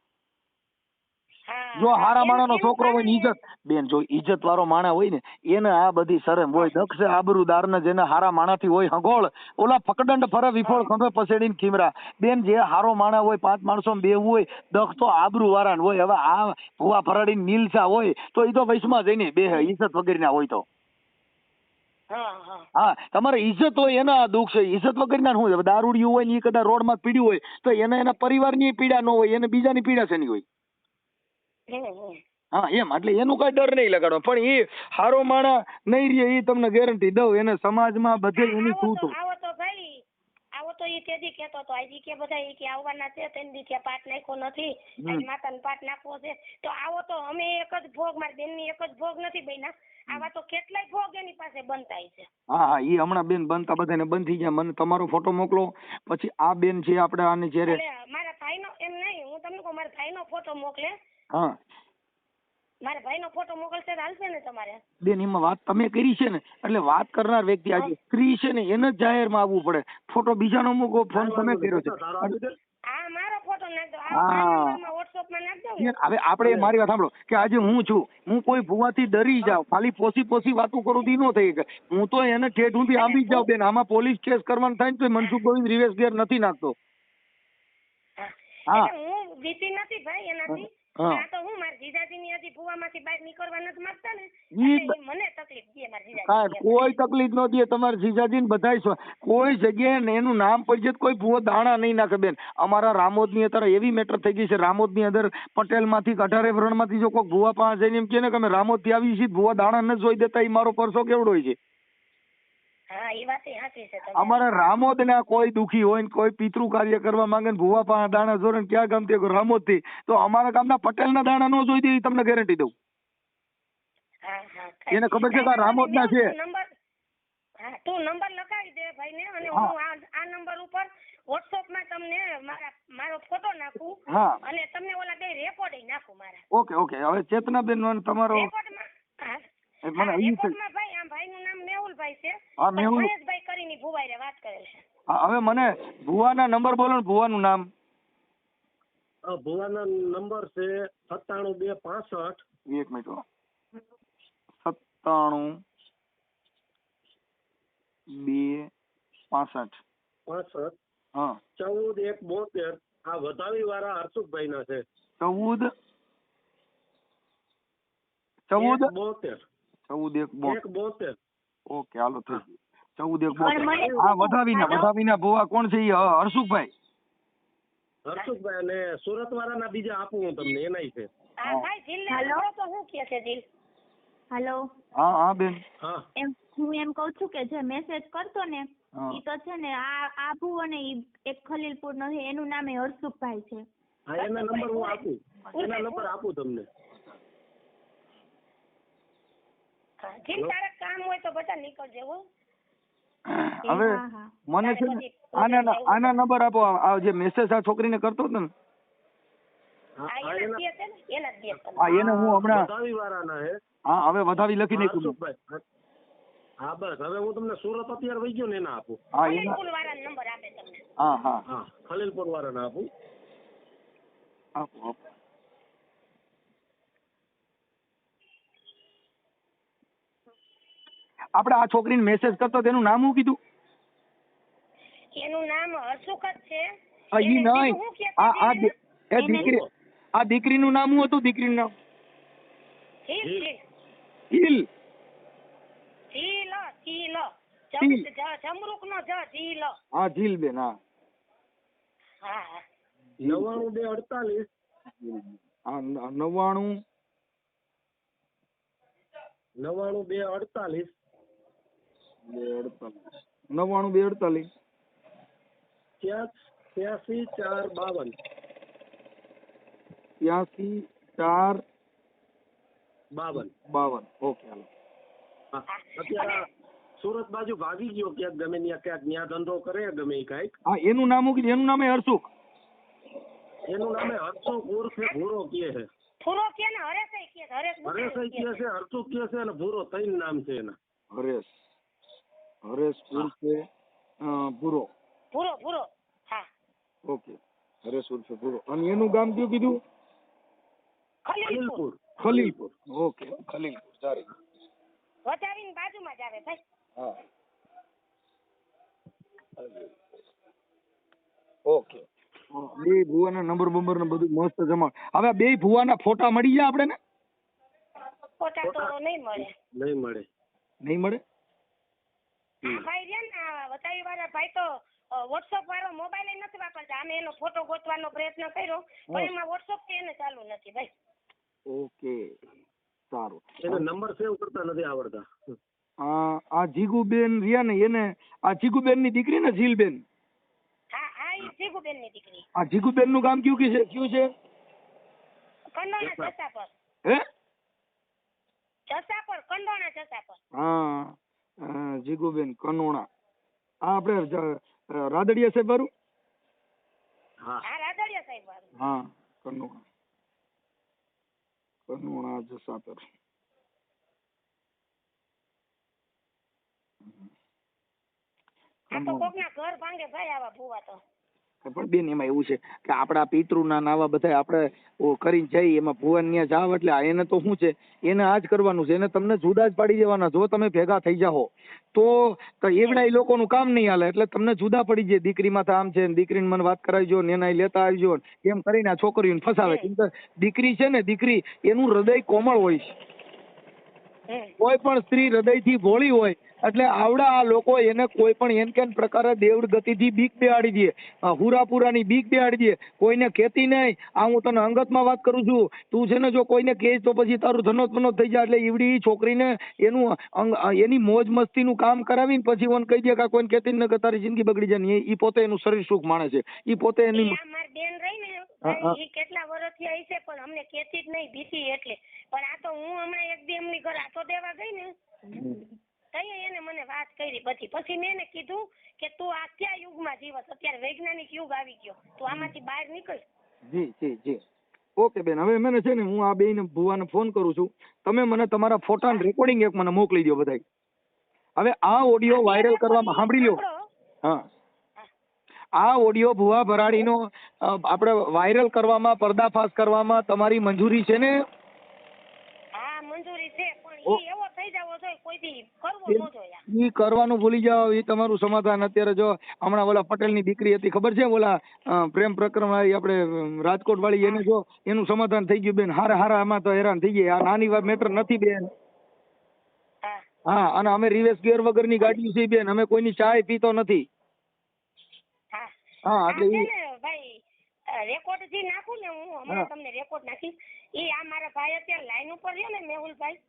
જો હારા માણાનો છોકરો હોય ને ઇજ્જત બેન, જો ઇજ્જત વાળો માણા હોય ને એને આ બધી શરમ હોય. દક્ષ આબરૂદાર ને જેને હારા માણાથી હોય હગોળ, ઓલા ફકડંડ ફરે વિફોળ ખંભે પસેડીને ખીમરા. બેન જે હારો માણા હોય, 5 માણસો બેવું હોય, દક્ષ તો આબરૂ વાળા હોય. હવે આ ભૂવા ફરાડીને નીલસા હોય તો એ તો વૈશમાં જઈને બે ઇજ્જત વગેરે ના હોય તો હા તમારે ઇજ્જત હોય એના દુઃખ છે. ઇજ્જત વગરના શું છે? દારૂડિયું હોય ને એ કદાચ રોડમાં પીડ્યું હોય તો એના પરિવારની પીડા ન હોય, એને બીજાની પીડા છે નહીં હોય. હા એમ એટલે એનું કઈ ડર નહીં લગાડો. પણ એ હારો માણા નહીં રહે એ તમને ગેરંટી દઉં. એને સમાજમાં બધે એની શું તો આવો તો ઈ તેદી કેતો તો આજી કે બધા ઈ કે આવવાના છે તેની કે પાટ નાખ્યો નથી, આજ માતાને પાટ નાખવો છે. તો આવો તો અમે એક જ ભોગ, મારી બેનની એક જ ભોગ નથી બન્યા, આવા તો કેટલાય ભોગ એની પાસે બનતા છે. હા એ હમણાં બેન બનતા બધાને બંધ થઈ ગયા. મને તમારો ફોટો મોકલો. પછી આ બેન છે આપણે આને જ્યારે મારા ભાઈનો એમ નહીં, હું તમને કહું મારા ભાઈનો ફોટો મોકલે. હા મારા ભાઈનો ફોટો મોકલશે તો હાલશે ને તમારે? બેન એમાં વાત તમે કરી છે ને એટલે વાત કરનાર વ્યક્તિ આજે સ્ત્રી છે ને એને જ જાહેરમાં આવવું પડે. ફોટો બીજાનો મૂકો, ફોન તમે કર્યો છે. હા મારો ફોટો નાખ દો, હા વોટ્સએપ માં નાખ દો. હવે આપણે મારી વાત સાંભળો કે આજે હું છું, હું કોઈ ભૂવાથી ડરી જાઉં, ખાલી પોસી વાતો કરું તી નો થઈ. હું તો એને ઠેઠ ઊંધી આંબી જાઉં બેન. આમાં પોલીસ કેસ કરવાનું થાય ને તો મનસુખ ગોવિંદ રિવેશ ગેર નથી નાખતો. હા હું બીતી નથી ભાઈ એનાથી. આ તો હું મારા જીજાજીની હજી ભૂવામાંથી બહાર નીકળવા નથી માંગતા ને, મને તકલીફ દે મારા જીજાજી. કોઈ તકલીફ ન દે તમારા જીજાજી ને બધા. કોઈ જગ્યાએ એનું નામ પડી જાય કોઈ ભૂવો દાણા નહીં નાખે બેન. અમારા રામોદ ની અત્યારે એવી મેટર થઈ ગઈ છે, રામોદ ની અંદર પટેલ માંથી 18 વરણ માંથી જો કોઈ ભૂવા પાસે જઈને એમ કે ને કે અમે રામોદ થી આવી છીએ, ભૂવા દાણા ન જોઈ દેતા, એ મારો પરસો કેવડો હોય છે. અમારા રામોદ ના કોઈ દુખી હોય ને કોઈ પિતૃ કાર્ય કરવા માંગે ને ભૂવા પાસે દાણા જોરે ક્યાં ગામ થી રામોદ થી, તો અમારા ગામના પટેલ ના દાણા ન જોઈ દે એ તમને ગેરંટી દઉં. એને ખબર છે કે રામોદ ના છે. તું નંબર લખાવી દે ભાઈ ને, અને હું આ નંબર ઉપર વોટ્સએપ માં તમને મારો ફોટો નાખું અને તમને ઓલા બે રેકોર્ડિંગ નાખું મારા. ઓકે હવે ચેતનાબેન તમારો ભાઈ આમ ભાઈ નું નામ મેહુલભાઈ છે, મહેશભાઈ કરીને ભુવાઈ વાત કરેલ છે. હવે મને ભુવાના નંબર બોલો ને, ભુવાનું નામ. ભુવાના નંબર છે 97 265. એક મિનિટ 97 265 હા 14 172. આ વધાવી વાળા હર્ષુભાઈ ના છે. 14 172. ઓકે હાલો થઈ ગયું. 14 172. હા વધાવીના ભુવા કોણ છે? હર્ષુભાઈ. અને સુરત વાળાના બીજા આપું હું તમને, એના છે. હેલો બેન. હું એમ કઉ છું કે જે મેસેજ કરતો ને ઈ તો છે ને આ ભુવો ને એક ખલીલપુર નો છે, એનું નામ હર્ષુભાઈ છે. હા એના નંબર હું આપું, એના નંબર આપું તમને. કામ હોય તો બધા નીકળજે હો. હવે મને છે ને આના નંબર આપો. આ જે મેસેજ આ છોકરીને કરતો હતો ને એને હું હમણાં હવે વધાવી લખી નાખ્યું. હા બસ હવે હું તમને સુરત અત્યારે વહી ગયો ને એના આપું. હા ખલીલપુર વાળાના આપું. આપો આપણે આ છોકરીને મેસેજ કરતો તેનું નામ શું કીધું? એનું નામ હર્ષુક જ છે. ઈ નહીં, એ દીકરી, આ દીકરીનું નામ શું હતું? દીકરીનું નામ હિલ. જમરૂક નો જીલ. હા જીલ બેન. હા 92 248. 92 248. 83 4 52. ઓકે હાલો. અત્યારે સુરત બાજુ ભાગી ગયો ક્યાંક, ગમે ત્યાં ધંધો કરે ગમે કઈક. હા એનું નામ શું કીધું? એનું નામ હર્ષુક. એનું નામે હર્ષુક ઉર્ફે ભૂરો કે છે. ભૂરો કે ને હરેશ કે છે, હર્ષુક કે છે અને ભૂરો ત્રણ નામ છે એના. હરેશ ઉર્ફે ભૂરો. હા ઓકે હરેશ ઉર્ફે ભૂરો. અને એનું ગામ કયું કીધું? ખલીલપુર. ઓકે ખલીલપુર. સારી વધાવીની બાજુમાં જ આવે ભાઈ. હા ઓકે. બે ભુવાના નંબર ને બધું મસ્ત જમા. હવે બે ભુવાના ફોટા મળી ગયા આપણે ને? ફોટા તો નહીં મળે. નહીં મળે. આ ભાઈ રહ્યા ને આ વતાવી વાળા ભાઈ તો વોટ્સઅપ વાળો મોબાઈલ નથી વાપરતા. અમે એનો ફોટો ગોતવાનો પ્રયત્ન કર્યો પણ એમાં વોટ્સઅપ થી એને ચાલુ નથી ભાઈ. ઓકે સારું. એને નંબર સેવ કરતા નથી આવડતા. આ જીગુબેન રહ્યા ને એને આ જીગુબેન ની દીકરી ને ઝીલબેન. હા હા ઈ જીગુબેન ની દીકરી. આ જીગુબેન નું ગામ કયું છે? કંડોણા જસા પર. હે જસા પર કંડોણા જસા પર. હા જીગુબેન કનોણા. આ આપણે રાદડિયા સાહેબ વાળું. હા રાદડિયા સાહેબ વાળું. હા કનોણા જસા પર. આ તો કોકના ઘર ભાંગે ભાઈ આવા ભૂવા તો. પણ બેન એમાં એવું છે કે આપણા પિતૃના આવા બધા આપણે કરીને જઈએ એમાં ભુવન ત્યાં જાવ એટલે એને તો શું છે એને આ જ કરવાનું છે. એને તમને જુદા જ પાડી દેવાના. જો તમે ભેગા થઈ જાઓ તો એવડા એ લોકોનું કામ નહીં હાલે. એટલે તમને જુદા પડી જાય. દીકરીમાં તો આમ છે દીકરીને મને વાત કરાવજો ને એના લેતા આવજો એમ કરીને આ છોકરીઓને ફસાવે. કેમ કે દીકરી છે ને દીકરી એનું હૃદય કોમળ હોય છે. કોઈ પણ સ્ત્રી હૃદયથી ભોળી હોય એટલે આવડા આ લોકો એને કોઈ પણ એન કેન પ્રકારે દેવડ ગતિથી બીક બેહાડી દે. હુરાપુરાની બીક બેહાડી દે. કોઈને કહેતી નહીં. આ હું તને અંગતમાં વાત કરું છું. તું છે ને જો કોઈને કહે તો પછી તારું ધનોત મનોત થઈ જાય. એટલે ઈવડી છોકરીને એનું એની મોજ મસ્તીનું કામ કરાવીને પછી ઓન કહી દે કે કોઈને કહેતી ન કે તારી જિંદગી બગડી જાય. ઈ પોતે એનું શરીર સુખ માણે છે. ઈ પોતે એની મારી બેન રહી ને ઈ કેટલા વર્ષથી આવી છે પણ અમને કહેતી જ નહીં બીતી એટલે. પણ આ તો હું હમણાં એક દી એમની ઘર આટો દેવા ગઈ ને તઈએ એને મને વાત કરી બધી. પછી મેં એને કીધું કે તું આ કયા યુગમાં જીવસ? અત્યારે વૈજ્ઞાનિક યુગ આવી ગયો. તું આમાંથી બહાર નીકળ. જી ઓકે બેન. હવે મને છે ને હું આ બેયને ભુવાને ફોન કરું છું. તમે મને તમારા ફોટા રેકોર્ડિંગ એક મને મોકલી દો બધાય. હવે આ ઓડિયો વાયરલ કરવામાં સાંભળી લો. હા આ ઓડિયો ભુવા ભરાડીનો આપણે વાયરલ કરવામાં પર્દાફાશ કરવામાં તમારી મંજૂરી છે ને? હા મંજૂરી છે પણ ઈ એવો થઈ જાવો જોઈએ કોઈથી કરવો ન જોઈએ. ઈ કરવાનું ભૂલી જાઓ. ઈ તમારું સમાધાન. અત્યારે જો હમણાં ઓલા પટેલની દીકરી હતી ખબર છે ઓલા પ્રેમ પ્રકરણ વાળી આપણે રાજકોટ વાળી એને જો એનું સમાધાન થઈ ગયું બેન. હારા આમાં તો હેરાન થઈ ગયા. આ નાની વાત મેટર નથી બેન. હા અને અમે રિવેસ ગિયર વગરની ગાડીઓ છે બેન. અમે કોઈની ચાય પીતો નથી. હા એટલે ભાઈ રેકોર્ડ થી નાખું ને હું હમણાં તમને રેકોર્ડ નાખીશ. ઈ આ મારા ભાઈ અત્યારે લાઈન ઉપર છે ને મેહુલભાઈ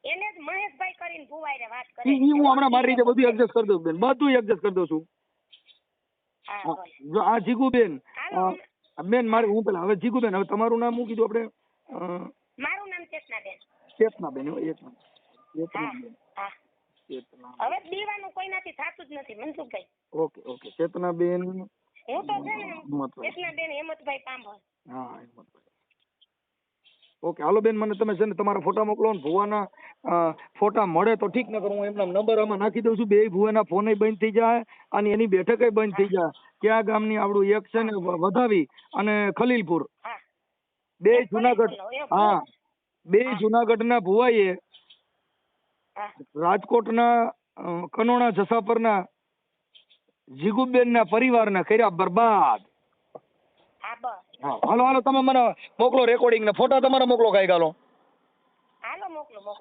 એને જ મહેશભાઈ કરીને ભુવાઈ વાત કરે. ઈ હું હમણાં મારી રીતે બધું એડજસ્ટ કરી દઉં બેન. બધું એડજસ્ટ કરી દઉં છું. જો આ જીગુબેન બેન મારે હું પેલા હવે જીગુબેન હવે તમારું નામ શું કીધું આપણે? મારું નામ ચેતનાબેન. ચેતનાબેન હવે દીવાનું કોઈનાથી થાતું જ નથી મનસુખભાઈ. ઓકે ચેતનાબેન. હું તો છે ને ચેતનાબેન હેમંતભાઈ પાંભર. હા હેમંતભાઈ. ઓકે હાલો બેન મને તમે છે ને તમારા ફોટા મોકલો ને ભુવાના ફોટા મળે તો ઠીક. ન કરું હું એમના નંબર આમાં નાખી દઉં છું. બે ભુવાના ફોન બંધ થઈ જાય અને એની બેઠક બંધ થઈ જાય. ક્યાં ગામની આપણું એક છે ને વધાવી અને ખલીલપુર બે જુનાગઢ. હા બે જુનાગઢના ભુવાએ રાજકોટના કનોણા જસાપરના જીગુબેનના પરિવારના કર્યા બરબાદ. હાલો તમે મને મોકલો રેકોર્ડિંગ ને ફોટા તમારા મોકલો કઈ ગાલો.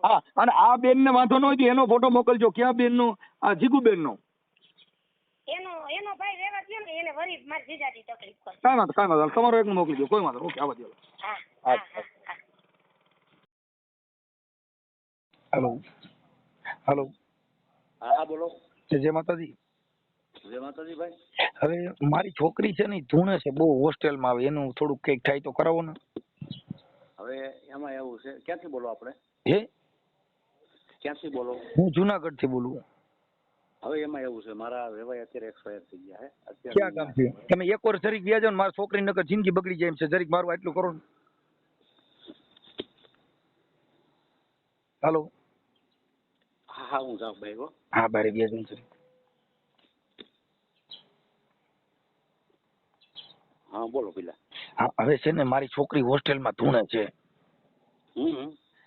હા અને આ બેન ને વાંધો ન હોય એનો ફોટો મોકલજો. ક્યાં બેન નો? આ જીગુબેન નો. એનો ભાઈ રેવા દે ને એને વરી મારી જીજાજી તકલીફ કરે. કાંઈ વાંધો તમારો એક મોકલી દો કોઈ વાંધો. ઓકે આવા દો. હેલો હા બોલો. જય માતાજી. જય માતાજી ભાઈ. હવે મારી છોકરી છે ને ધૂણે છે બહુ હોસ્ટેલમાં આવે. એનું થોડુંક કંઈક થાય તો કરાવો ને. હવે એમાં એવું છે ક્યાંથી બોલો આપણે? હે ક્યાંથી બોલો? હું જુનાગઢ થી બોલું. હવે એમાં એવું છે મારા વેવાય અત્યારે એક્સપાયર થઈ ગયા છે. ક્યાં ગામ છે? તમે એક વાર જરીક ગયા જાવ ને મારી છોકરી નકર જિંદગી બગડી જાય એમ છે. જરીક મારું આટલું કરો ને. હાલો. હા હું જાઉં ભાઈ હો. હા બારે ગયા જાઉં છે. હા બોલો પેલા. હા હવે છે ને મારી છોકરી હોસ્ટેલમાં ધૂણે છે.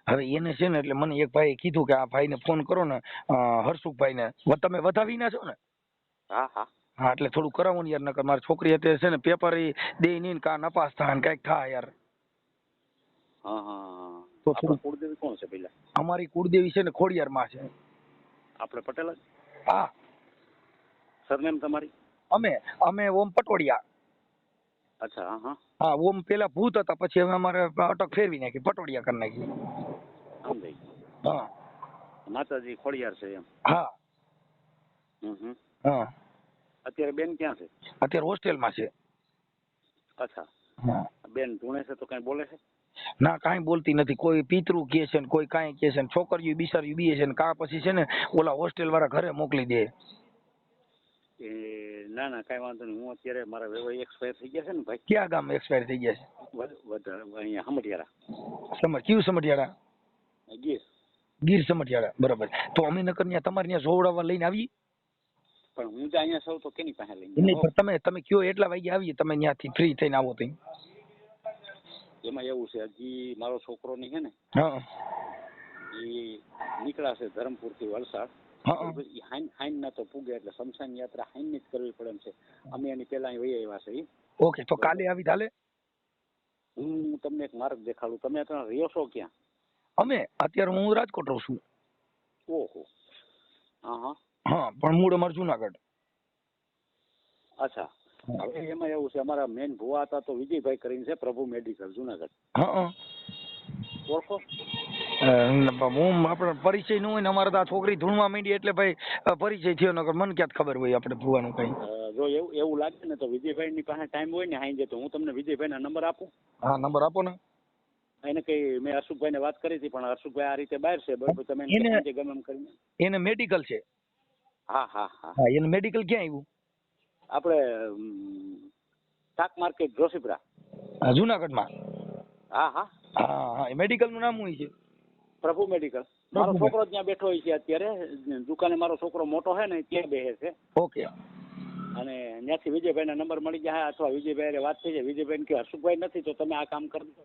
હવે એને છે ને એટલે મને એક ભાઈએ કીધું કે આ ભાઈને ફોન કરો ને હર્ષુભાઈ ને. તમે વધાવીના છો ને? હા એટલે થોડું કરાવો ને યાર. નકર મારી છોકરી અત્યારે છે ને પેપર દે નહીં કા નપાસ થાય ને કઈક થાય યાર. હા તો કુળદેવી કોણ છે પેલા? અમારી કુળદેવી છે ને ખોડિયાર માં છે. આપણે પટેલ જ? હા સરનેમ તમારી? અમે ઓમ પટોડિયા. અચ્છા, હા હા, હા ઓમ પેલા ભૂત હતા, પછી હવે અમારે અટક ફેરવી નાખી, પટોડિયા કરી નાખી. સમજાઈ. હા માતાજી ખોડિયાર છે એમ? હા હમ. હા. અત્યારે બેન ક્યાં છે? અત્યારે હોસ્ટેલમાં છે. અચ્છા, હા. બેન ભૂણે છે તો કઈ બોલે છે? ના કાંઈ બોલતી નથી. કોઈ પિતૃ કહે છે ને કોઈ કાંઈ કહે છે ને, છોકરીઓ બિસારીઓ બીએ છે ને, કા પછી છે ને ઓલા હોસ્ટેલ વાળા ઘરે મોકલી દે. એ ના કાંઈ વાંધો નહીં. હું અત્યારે મારા વેવાઈ એક્સપાયર થઈ ગયા છે ને ભાઈ. ક્યાં ગામ એક્સપાયર થઈ ગયા છે? વધારે અહીંયા સમઢિયાળા. કયું સમઢિયાળા? ગીર. ગીર સમઢિયાળા, બરાબર. તો અમે નકર ત્યાં તમારે ત્યાં જોવડાવવા લઈને આવી. પણ હું તો અહીંયા સૌ તો કેની પાસે લઈને નહીં પણ તમે કયો એટલા વાગે આવીએ, તમે ત્યાંથી ફ્રી થઈને આવો તો. એમાં એવું છે, હજી મારો છોકરો ની છે ને, હા એ નીકળાશે ધરમપુર થી વલસાડ. હા હાઈન ના તો પૂગે એટલે શમશાન યાત્રા હાઈન ની જ કરવી પડે એમ છે. અમે એની પેલા અહીં વહી આવ્યા છે. ઓકે, તો કાલે આવી ચાલે? હું તમને એક માર્ગ દેખાડું. તમે ત્યાં રહ્યો છો ક્યાં? અમે અત્યારે હું રાજકોટ રહું છું. ઓહો, હા. હા પણ મૂળ અમારું જુનાગઢ. અચ્છા, હવે એમાં એવું છે, અમારા મેન ભુવા હતા તો વિજયભાઈ કરીને છે, પ્રભુ મેડિકલ જુનાગઢ. હા ઓળખો? હું આપણે પરિચય ન હોય ને, અમારે તો આ છોકરી ધૂણવા માંડી એટલે ભાઈ પરિચય થયો, નકર મને ક્યાં ખબર હોય આપણે ભુવાનું કઈ. જો એવું લાગે ને તો વિજયભાઈ ની પાસે ટાઈમ હોય ને હાઈ તો હું તમને વિજયભાઈ ના નંબર આપું. હા નંબર આપો ને. એને કઈ મેં હર્ષુભાઈ ને વાત કરી હતી, પણ હર્ષુભાઈ આ રીતે બહાર છે, બરોબર? તમે ગમે એમ કરીને. એને મેડિકલ છે. હા. એને મેડિકલ ક્યાં આવ્યું? આપણે શાક માર્કેટ જોશીપુરા. જુનાગઢમાં. હા એ મેડિકલ નું નામ શું છે? પ્રભુ મેડિકલ. મારો છોકરો ત્યાં બેઠો હોય છે અત્યારે દુકાને. મારો છોકરો મોટો છે ને ત્યાં બેસે છે. ઓકે. અને ત્યાંથી વિજયભાઈ ના નંબર મળી જાય અથવા વિજયભાઈ વાત થઈ જાય. વિજયભાઈ કે હર્ષુભાઈ નથી તો તમે આ કામ કરી દો.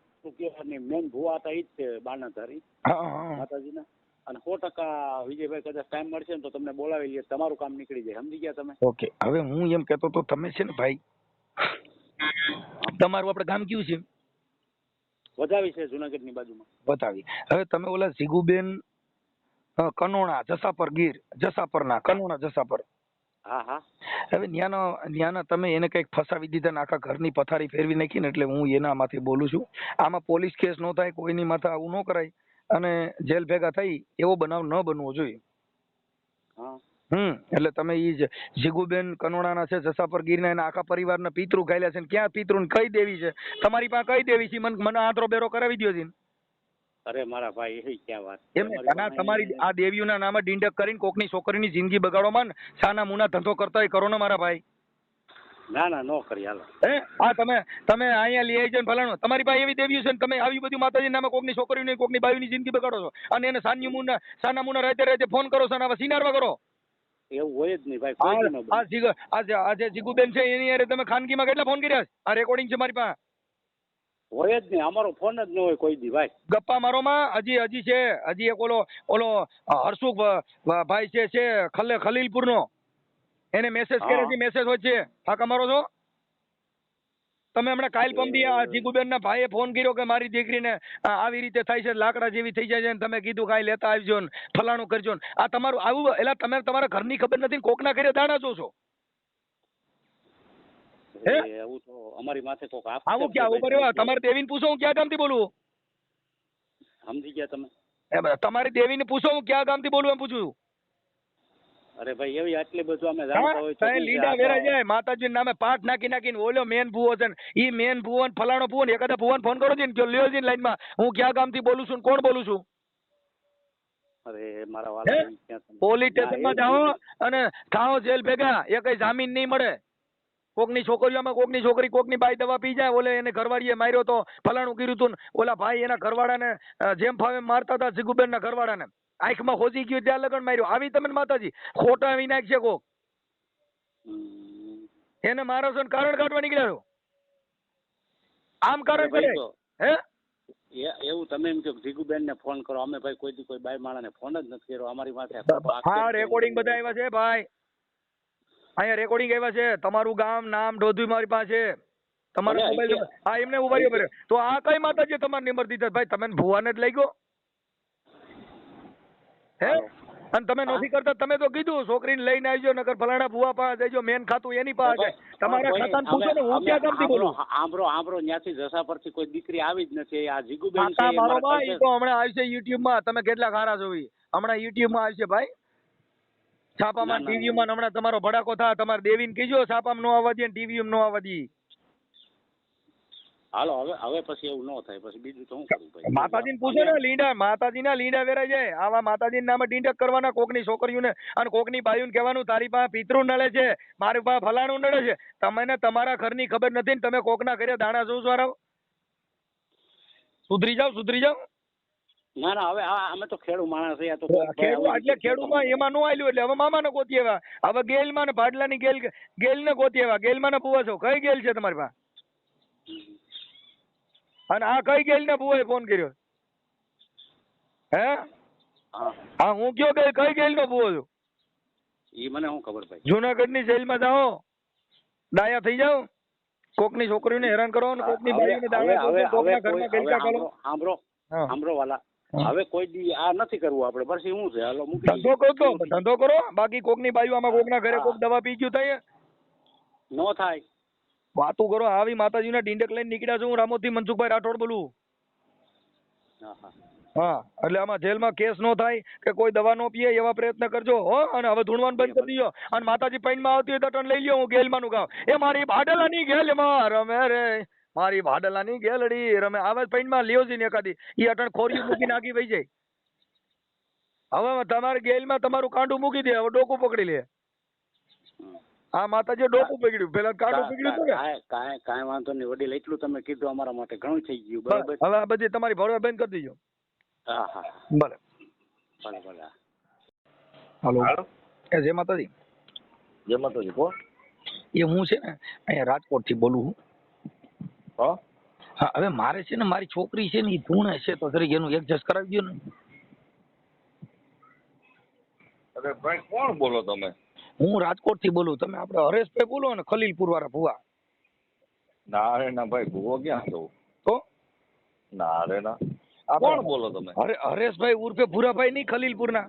મેન ભુવા હતા એ જ છે બાણાધારી માતાજીના. અને 100% વિજયભાઈ કદાચ ટાઈમ મળશે ને તો તમને બોલાવી લઈએ, તમારું કામ નીકળી જાય. સમજી ગયા તમે? ઓકે. હવે હું એમ કહેતો તો તમે છે ને ભાઈ, તમારું આપણે ગામ કયું છે? વધાવી છે, જુનાગઢ ની બાજુમાં. બતાવી. હવે તમે ઓલા જીગુબેન કનોણા જસાપર ગીર જસાપરના કનોણા જસાપર. હા. હવે ન્યાના તમે એને કઈક ફસાવી દીધા ને આખા ઘરની પથારી ફેરવી નાખી ને, એટલે હું એનામાંથી બોલું છું. આમાં પોલીસ કેસ ન થાય, કોઈની માથે આવું ન કરાય અને જેલ ભેગા થઈ એવો બનાવ ન બનવો જોઈએ. એટલે તમે ઈ જીગુબેન કનોડાના છે જસાપર ગીરના, એના આખા પરિવારના પિતૃ ગાયલા છે. ક્યાં પિતૃ કઈ દેવી છે તમારી પાસે? કઈ દેવી છે? મને આંતરો બેરો કરાવી દો છે. અરે મારા ભાઈ એ ક્યાં વાત. એમ તમારી આ દેવીઓના નામે ડીંડક કરીને કોકની છોકરીની જિંદગી બગાડો માં સાના મુના ધંધો કરતા હોય કરો ને મારા ભાઈ. ના નો કરી હાલો. આ તમે અહીંયા લઈ આવી ફલાણું. તમારી પાસે એવી દેવીઓ છે ને તમે આવી બધી માતાજી નામે કોકની છોકરીની કોકની બાયુની જિંદગી બગાડો છો અને એને સાના મુના રાતે ફોન કરો છો અને સિનારવા કરો. એવું હોય જ નહીં ભાઈ. આજે જીગુબેન છે એની યારે તમે ખાનગીમાં કેટલા ફોન કર્યા? આ રેકોર્ડિંગ છે મારી પાસે. હોય જ નહીં, અમારો ફોન જ ન હોય કોઈ દી ભાઈ. ગપ્પા મારો માં હજી છે. હજી એક ઓલો હર્ષુખ ભાઈ છે ખલીલપુર નો, એને મેસેજ કર્યો છે. મેસેજ હોય છે. ફાંકા મારો છો તમે? હમણાં કાલ પમદી આ જીગુબેન ના ભાઈએ ફોન કર્યો કે મારી દીકરીને આવી રીતે થાય છે, લાકડા જેવી થઈ જાય છે, તમે કીધું કાંઈ લેતા આવજો ને ફલાણું કરજો ને. આ તમારું આવું એટલે તમે તમારા ઘરની ખબર નથી, કોકના ઘરે દાણા જો છો. એવું તો અમારી માથે કોક આવું ક્યાં ઉપર તમારે દેવીને પૂછો હું ક્યાં ગામથી બોલું? સમજી ગયા તમે? તમારી દેવીને પૂછો હું ક્યાં ગામથી બોલું એમ પૂછું. અરે ભાઈ એવી આટલી બધું અમે જાણતા હોય તો લીડા વેરા જાય માતાજી નામે પાઠ નાખીને ઓલો મેન ભૂવો છે ને ઈ મેન ભૂવો ને ફલાણો ભૂવો ને એકાદા ભૂવાને ફોન કરો છે ને લ્યો છે લાઈનમાં હું ક્યાં ગામથી બોલું છું કોણ બોલું છું. અરે મારા વાલા પોલીસ સ્ટેશનમાં જાઓ અને થાઓ જેલ ભેગા. એ કઈ જામીન નહીં મળે. કોકની છોકરીઓમાં કોકની છોકરી કોકની બાઈ દવા પી જાય, ઓલે એને ઘરવાળીએ માર્યો તો ફલાણું કર્યું તું, ઓલા ભાઈ એના ઘરવાળાને જેમ ફાવે મારતા હતા જીગુબેન ના ઘરવાળાને આંખમાં ખોજી ગયું ત્યાં લગન માર્યો. આવી તમે માતાજી ખોટા વિનાક છે કોક એને મારો છો કારણ કાઢવા નીકળ્યા છો. આમ કારણ કરે હે એવું તમે એમ કહો જીગુબેન ને ફોન કરો. અમે ભાઈ કોઈ બાઈ માણસને ફોન જ નથી કર્યો અમારી માથે. હા રેકોર્ડિંગ બધા આવ્યા છે ભાઈ, અહીંયા રેકોર્ડિંગ આવ્યા છે. તમારું ગામ નામ બધું મારી પાસે તમારો મોબાઈલ. હા એમને ઉભા રહ્યો. તો આ કઈ માતાજી તમારે નંબર દીધા ભાઈ? તમે ભુવાને જ લઈ ગયો હે? અને તમે નથી કરતા. તમે તો કીધું છોકરીને લઈને આવજો નકર ફલાણા ભુવા પાસે દેજો, મેન ખાતું એની પાસે છે. તમારા ખાતાને પૂછો ને હું ક્યાં ગામથી બોલું. આંબરો ત્યાંથી જસા પરથી કોઈ દીકરી આવી જ નથી. આ જીગુબેન છે કાકા મારો મારા ભાઈ તો હમણાં આવશે યુટ્યુબમાં. તમે કેટલા ખારા છો ઈ હમણાં યુટ્યુબમાં આવશે ભાઈ, છાપામાં ટીવીમાં. હમણાં તમારો ભડાકો થાય. તમારે દેવીને કીજો છાપામાં નો આવવા દે ને ટીવીમાં નો આવવા દે. હાલો હવે પછી એવું ન થાય. પછી બીજું તો શું કરું ભાઈ? માતાજીને પૂછો ને, લીંડા માતાજીના લીંડા વેરાઈ જાય. આવા માતાજીના નામે ડીંડક કરવાના કોકની છોકરીઓને અને કોકની બાયુને કહેવાનું તારી પાસે પિતૃ નડે છે, મારી પાસે ફલાણું નડે છે. તમને તમારા ઘરની ખબર નથી ને તમે કોકના ઘરે દાણા જોઉં છો. સુધરી જાવ, સુધરી જાવ. ના ના, હવે અમે તો ખેડૂ માણસ છે. તો એટલે ખેડૂમાં એમાં નો આલ્યું એટલે હવે મામાને ગોતી આવ્યા. હવે ગેલમાં ને ભાડલાની ગેલ ને ગોતી આવ્યા. ગેલમાં ને પૂવા છો. કઈ ગેલ છે તમારી પાસે? અને આ કઈ ગેલ ને પૂવાએ ફોન કર્યો? હે હા હું કયો કે કઈ ગેલ નો પૂવો છો? એ મને શું ખબર ભાઈ. જુનાગઢની જેલમાં જાઓ, ડાયા થઈ જાઓ, કોકની છોકરીઓને હેરાન કરો ને કોકની બાઈઓને દાણા કરો, કોકના ઘરમાં ગેલકા કરો. સાંભળો વાલા, હવે કોઈ દી આ નથી કરવું આપણે. પછી શું છે? હાલો મૂકી ધંધો કરો તો ધંધો કરો. બાકી કોકની બાઈઓ આમાં કોકના ઘરે કોક દવા પી ગયું થાય નો થાય. વાતું કરો. આવી માતાજીના ડીંડક લઈને નીકળ્યા છું હું. રામોથી મનસુખભાઈ રાઠોડ બોલું. હા એટલે આમાં જેલમાં કેસ નો થાય કે કોઈ દવા નો પીએ એવા પ્રયત્ન કરજો હો. અને હવે ધૂણવાનું બંધ કરી દીજો. અને માતાજી પૈનમાં આવતી હોય તો ટન લઈ લ્યો. હું ગેલમાં નું ગામ એ મારી ભાડલાની ગેલમાં રમે રે, મારી ભાડલાની ગેલડી રમે. આવે પૈનમાં લ્યો છે ને એકાદી ઈ અટણ ખોરી મૂકી નાખી વહી જાય. હવે તમારે ગેલમાં તમારું કાંડું મૂકી દે. હવે ડોકું પકડી લે. હા માતાજી ડોકું પકડ્યું. પેલા કાંડું પકડ્યું હતું ને. કાંઈ વાંધો નહીં વડીલ, એટલું તમે કીધું અમારા માટે ઘણું થઈ ગયું. બરાબર. હવે આ બધી તમારી ભરવા બંધ કરી દીજો. હા હા ભલે ભલે ભલે. હાલો એ જય માતાજી. જય માતાજી. કોણ? એ હું છે ને અહીંયા રાજકોટ થી બોલું છું. હા હવે મારે છે ને મારી છોકરી છે ને એ ધૂણે છે તો જરી એનું એડજસ્ટ કરાવી દો ને. અરે ભાઈ કોણ બોલો તમે? હું રાજકોટ થી બોલું. તમે આપણે હરેશભાઈ બોલો ને, ખલીલપુર વાળા ભુવા. ના રે ના ભાઈ, ભૂવો ક્યાં છો? તો ના રે ના. કોણ બોલો તમે? હરેશભાઈ ઉર્ફે ભૂરાભાઈ નહીં, ખલીલપુર ના.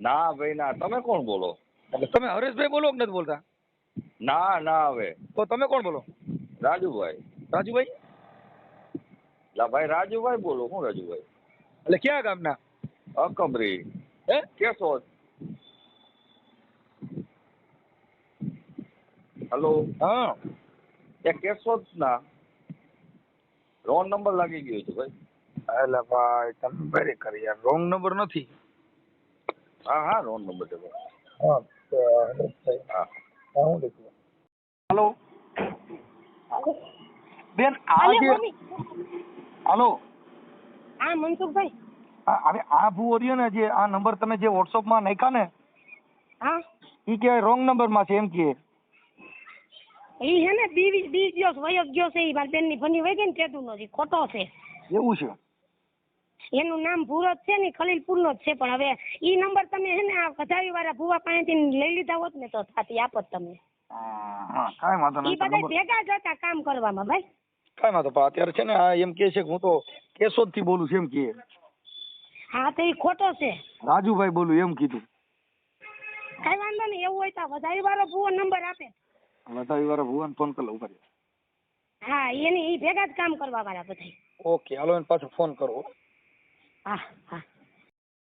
ના ભાઈ ના. તમે કોણ બોલો? તમે હરેશભાઈ બોલો કે નથી બોલતા? ના ના. હવે તો તમે કોણ બોલો? રાજુભાઈ. રાજુભાઈ? લા ભાઈ રાજુભાઈ બોલો. હું રાજુભાઈ? એટલે ક્યાં ગામના? અકબરી. હે કેશોદ. હેલો. હા એ કેશોદ ના રોંગ નંબર લાગી ગયો છે ભાઈ. એટલે ભાઈ તમે વેરી કરી યાર. રોંગ નંબર નથી. હા હા રોંગ નંબર છે ભાઈ. હા હું લખું. હેલો બેન આ જે હાલો હા મનસુખભાઈ. હવે આ ભૂવો રહ્યો ને જે આ નંબર તમે જે વોટ્સઅપમાં નાખ્યા ને હા ઈ કે રોંગ નંબર માં છે એમ કે. ઈ છે ને દી ગયો વયો ગયો છે. ઈ મારી બેન ની ભણી વહી ગઈ ને તેતું નથી. ખોટો છે. એવું છે? એનું નામ ભૂરત છે ને, ખલીલપુર નો જ છે. પણ હવે ઈ નંબર તમે છે ને આ વધાવી વાળા ભૂવા પાસેથી લઈ લીધા હોત ને તો થાતી આપત તમને. હા કાંઈ વાંધો નહીં. ઈ બધા ભેગા જ હતા કામ કરવામાં ભાઈ. કાંઈ વાંધો. પણ અત્યારે છે ને આ એમ કે છે કે હું તો કેશોદ થી બોલું છું એમ કે. હા તો ઈ ખોટો છે. રાજુભાઈ બોલું એમ કીધું. કાંઈ વાંધો નહીં. એવું હોય તો વધાવી વાળો ભૂવો નંબર આપે. વધાવી વાળા ભુવાને ફોન કરી લઉં. હા એની ઈ ભેગા જ કામ કરવા વાળા બધા. ઓકે હાલો એને પાછો ફોન કરો. હા હા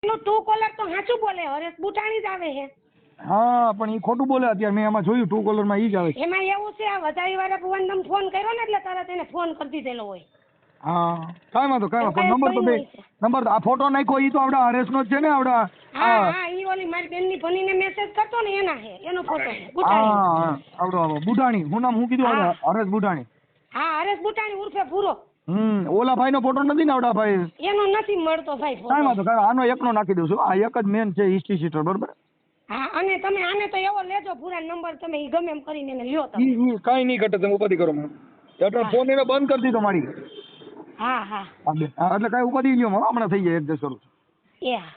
એનું ટુ કોલર તો સાચું બોલે. હરેશ બુટાણી જ આવે છે. હા પણ એ ખોટું બોલે. અત્યારે મેં એમાં જોયું ટુ કોલર માં ઈ જ આવે છે. એમાં એવું છે આ વધાવી વાળા ભુવાને તમે ફોન કર્યો ને એટલે તરત એને ફોન કરી દીધેલો હોય. હા કાંઈ વાંધો કાંઈ વાંધો. નંબર તો બે નંબર આ ફોટો નાખ્યો ઈ તો આપડા હરેશ નો જ છે ને આપડા. હા હા ઈ ઓલી મારી બેન ની ભણીને મેસેજ કરતો ને એના છે. એનો ફોટો છે હા બુટાણી. આવડો બુટાણી. હું નામ હું કીધું? હરેશ બુટાણી. હા હરેશ બુટાણી ઉર્ફે ભૂરો. ઓલા ભાઈ નો ફોટો નથી ને આવડા ભાઈ? એનો નથી મળતો ભાઈ ફોટો. કાંઈ વાંધો કાંઈ. આનો એકનો નાખી દઉં છું. આ એક જ મેન છે હિસ્ટ્રી સીટર બરોબર. હા અને તમે આને તો એવો લેજો ભૂરા નંબર. તમે ઈ ગમે એમ કરીને એને લ્યો તમે. ઈ કાંઈ નહીં ઘટે. તમે ઉપાધિ કરો. એટલે ફોન એને બંધ કરી દીધો મારી. હા હા એટલે કાંઈ ઉપાધિ લ્યો. હમણાં થઈ જાય એડજસ્ટ કરું છું. એ હા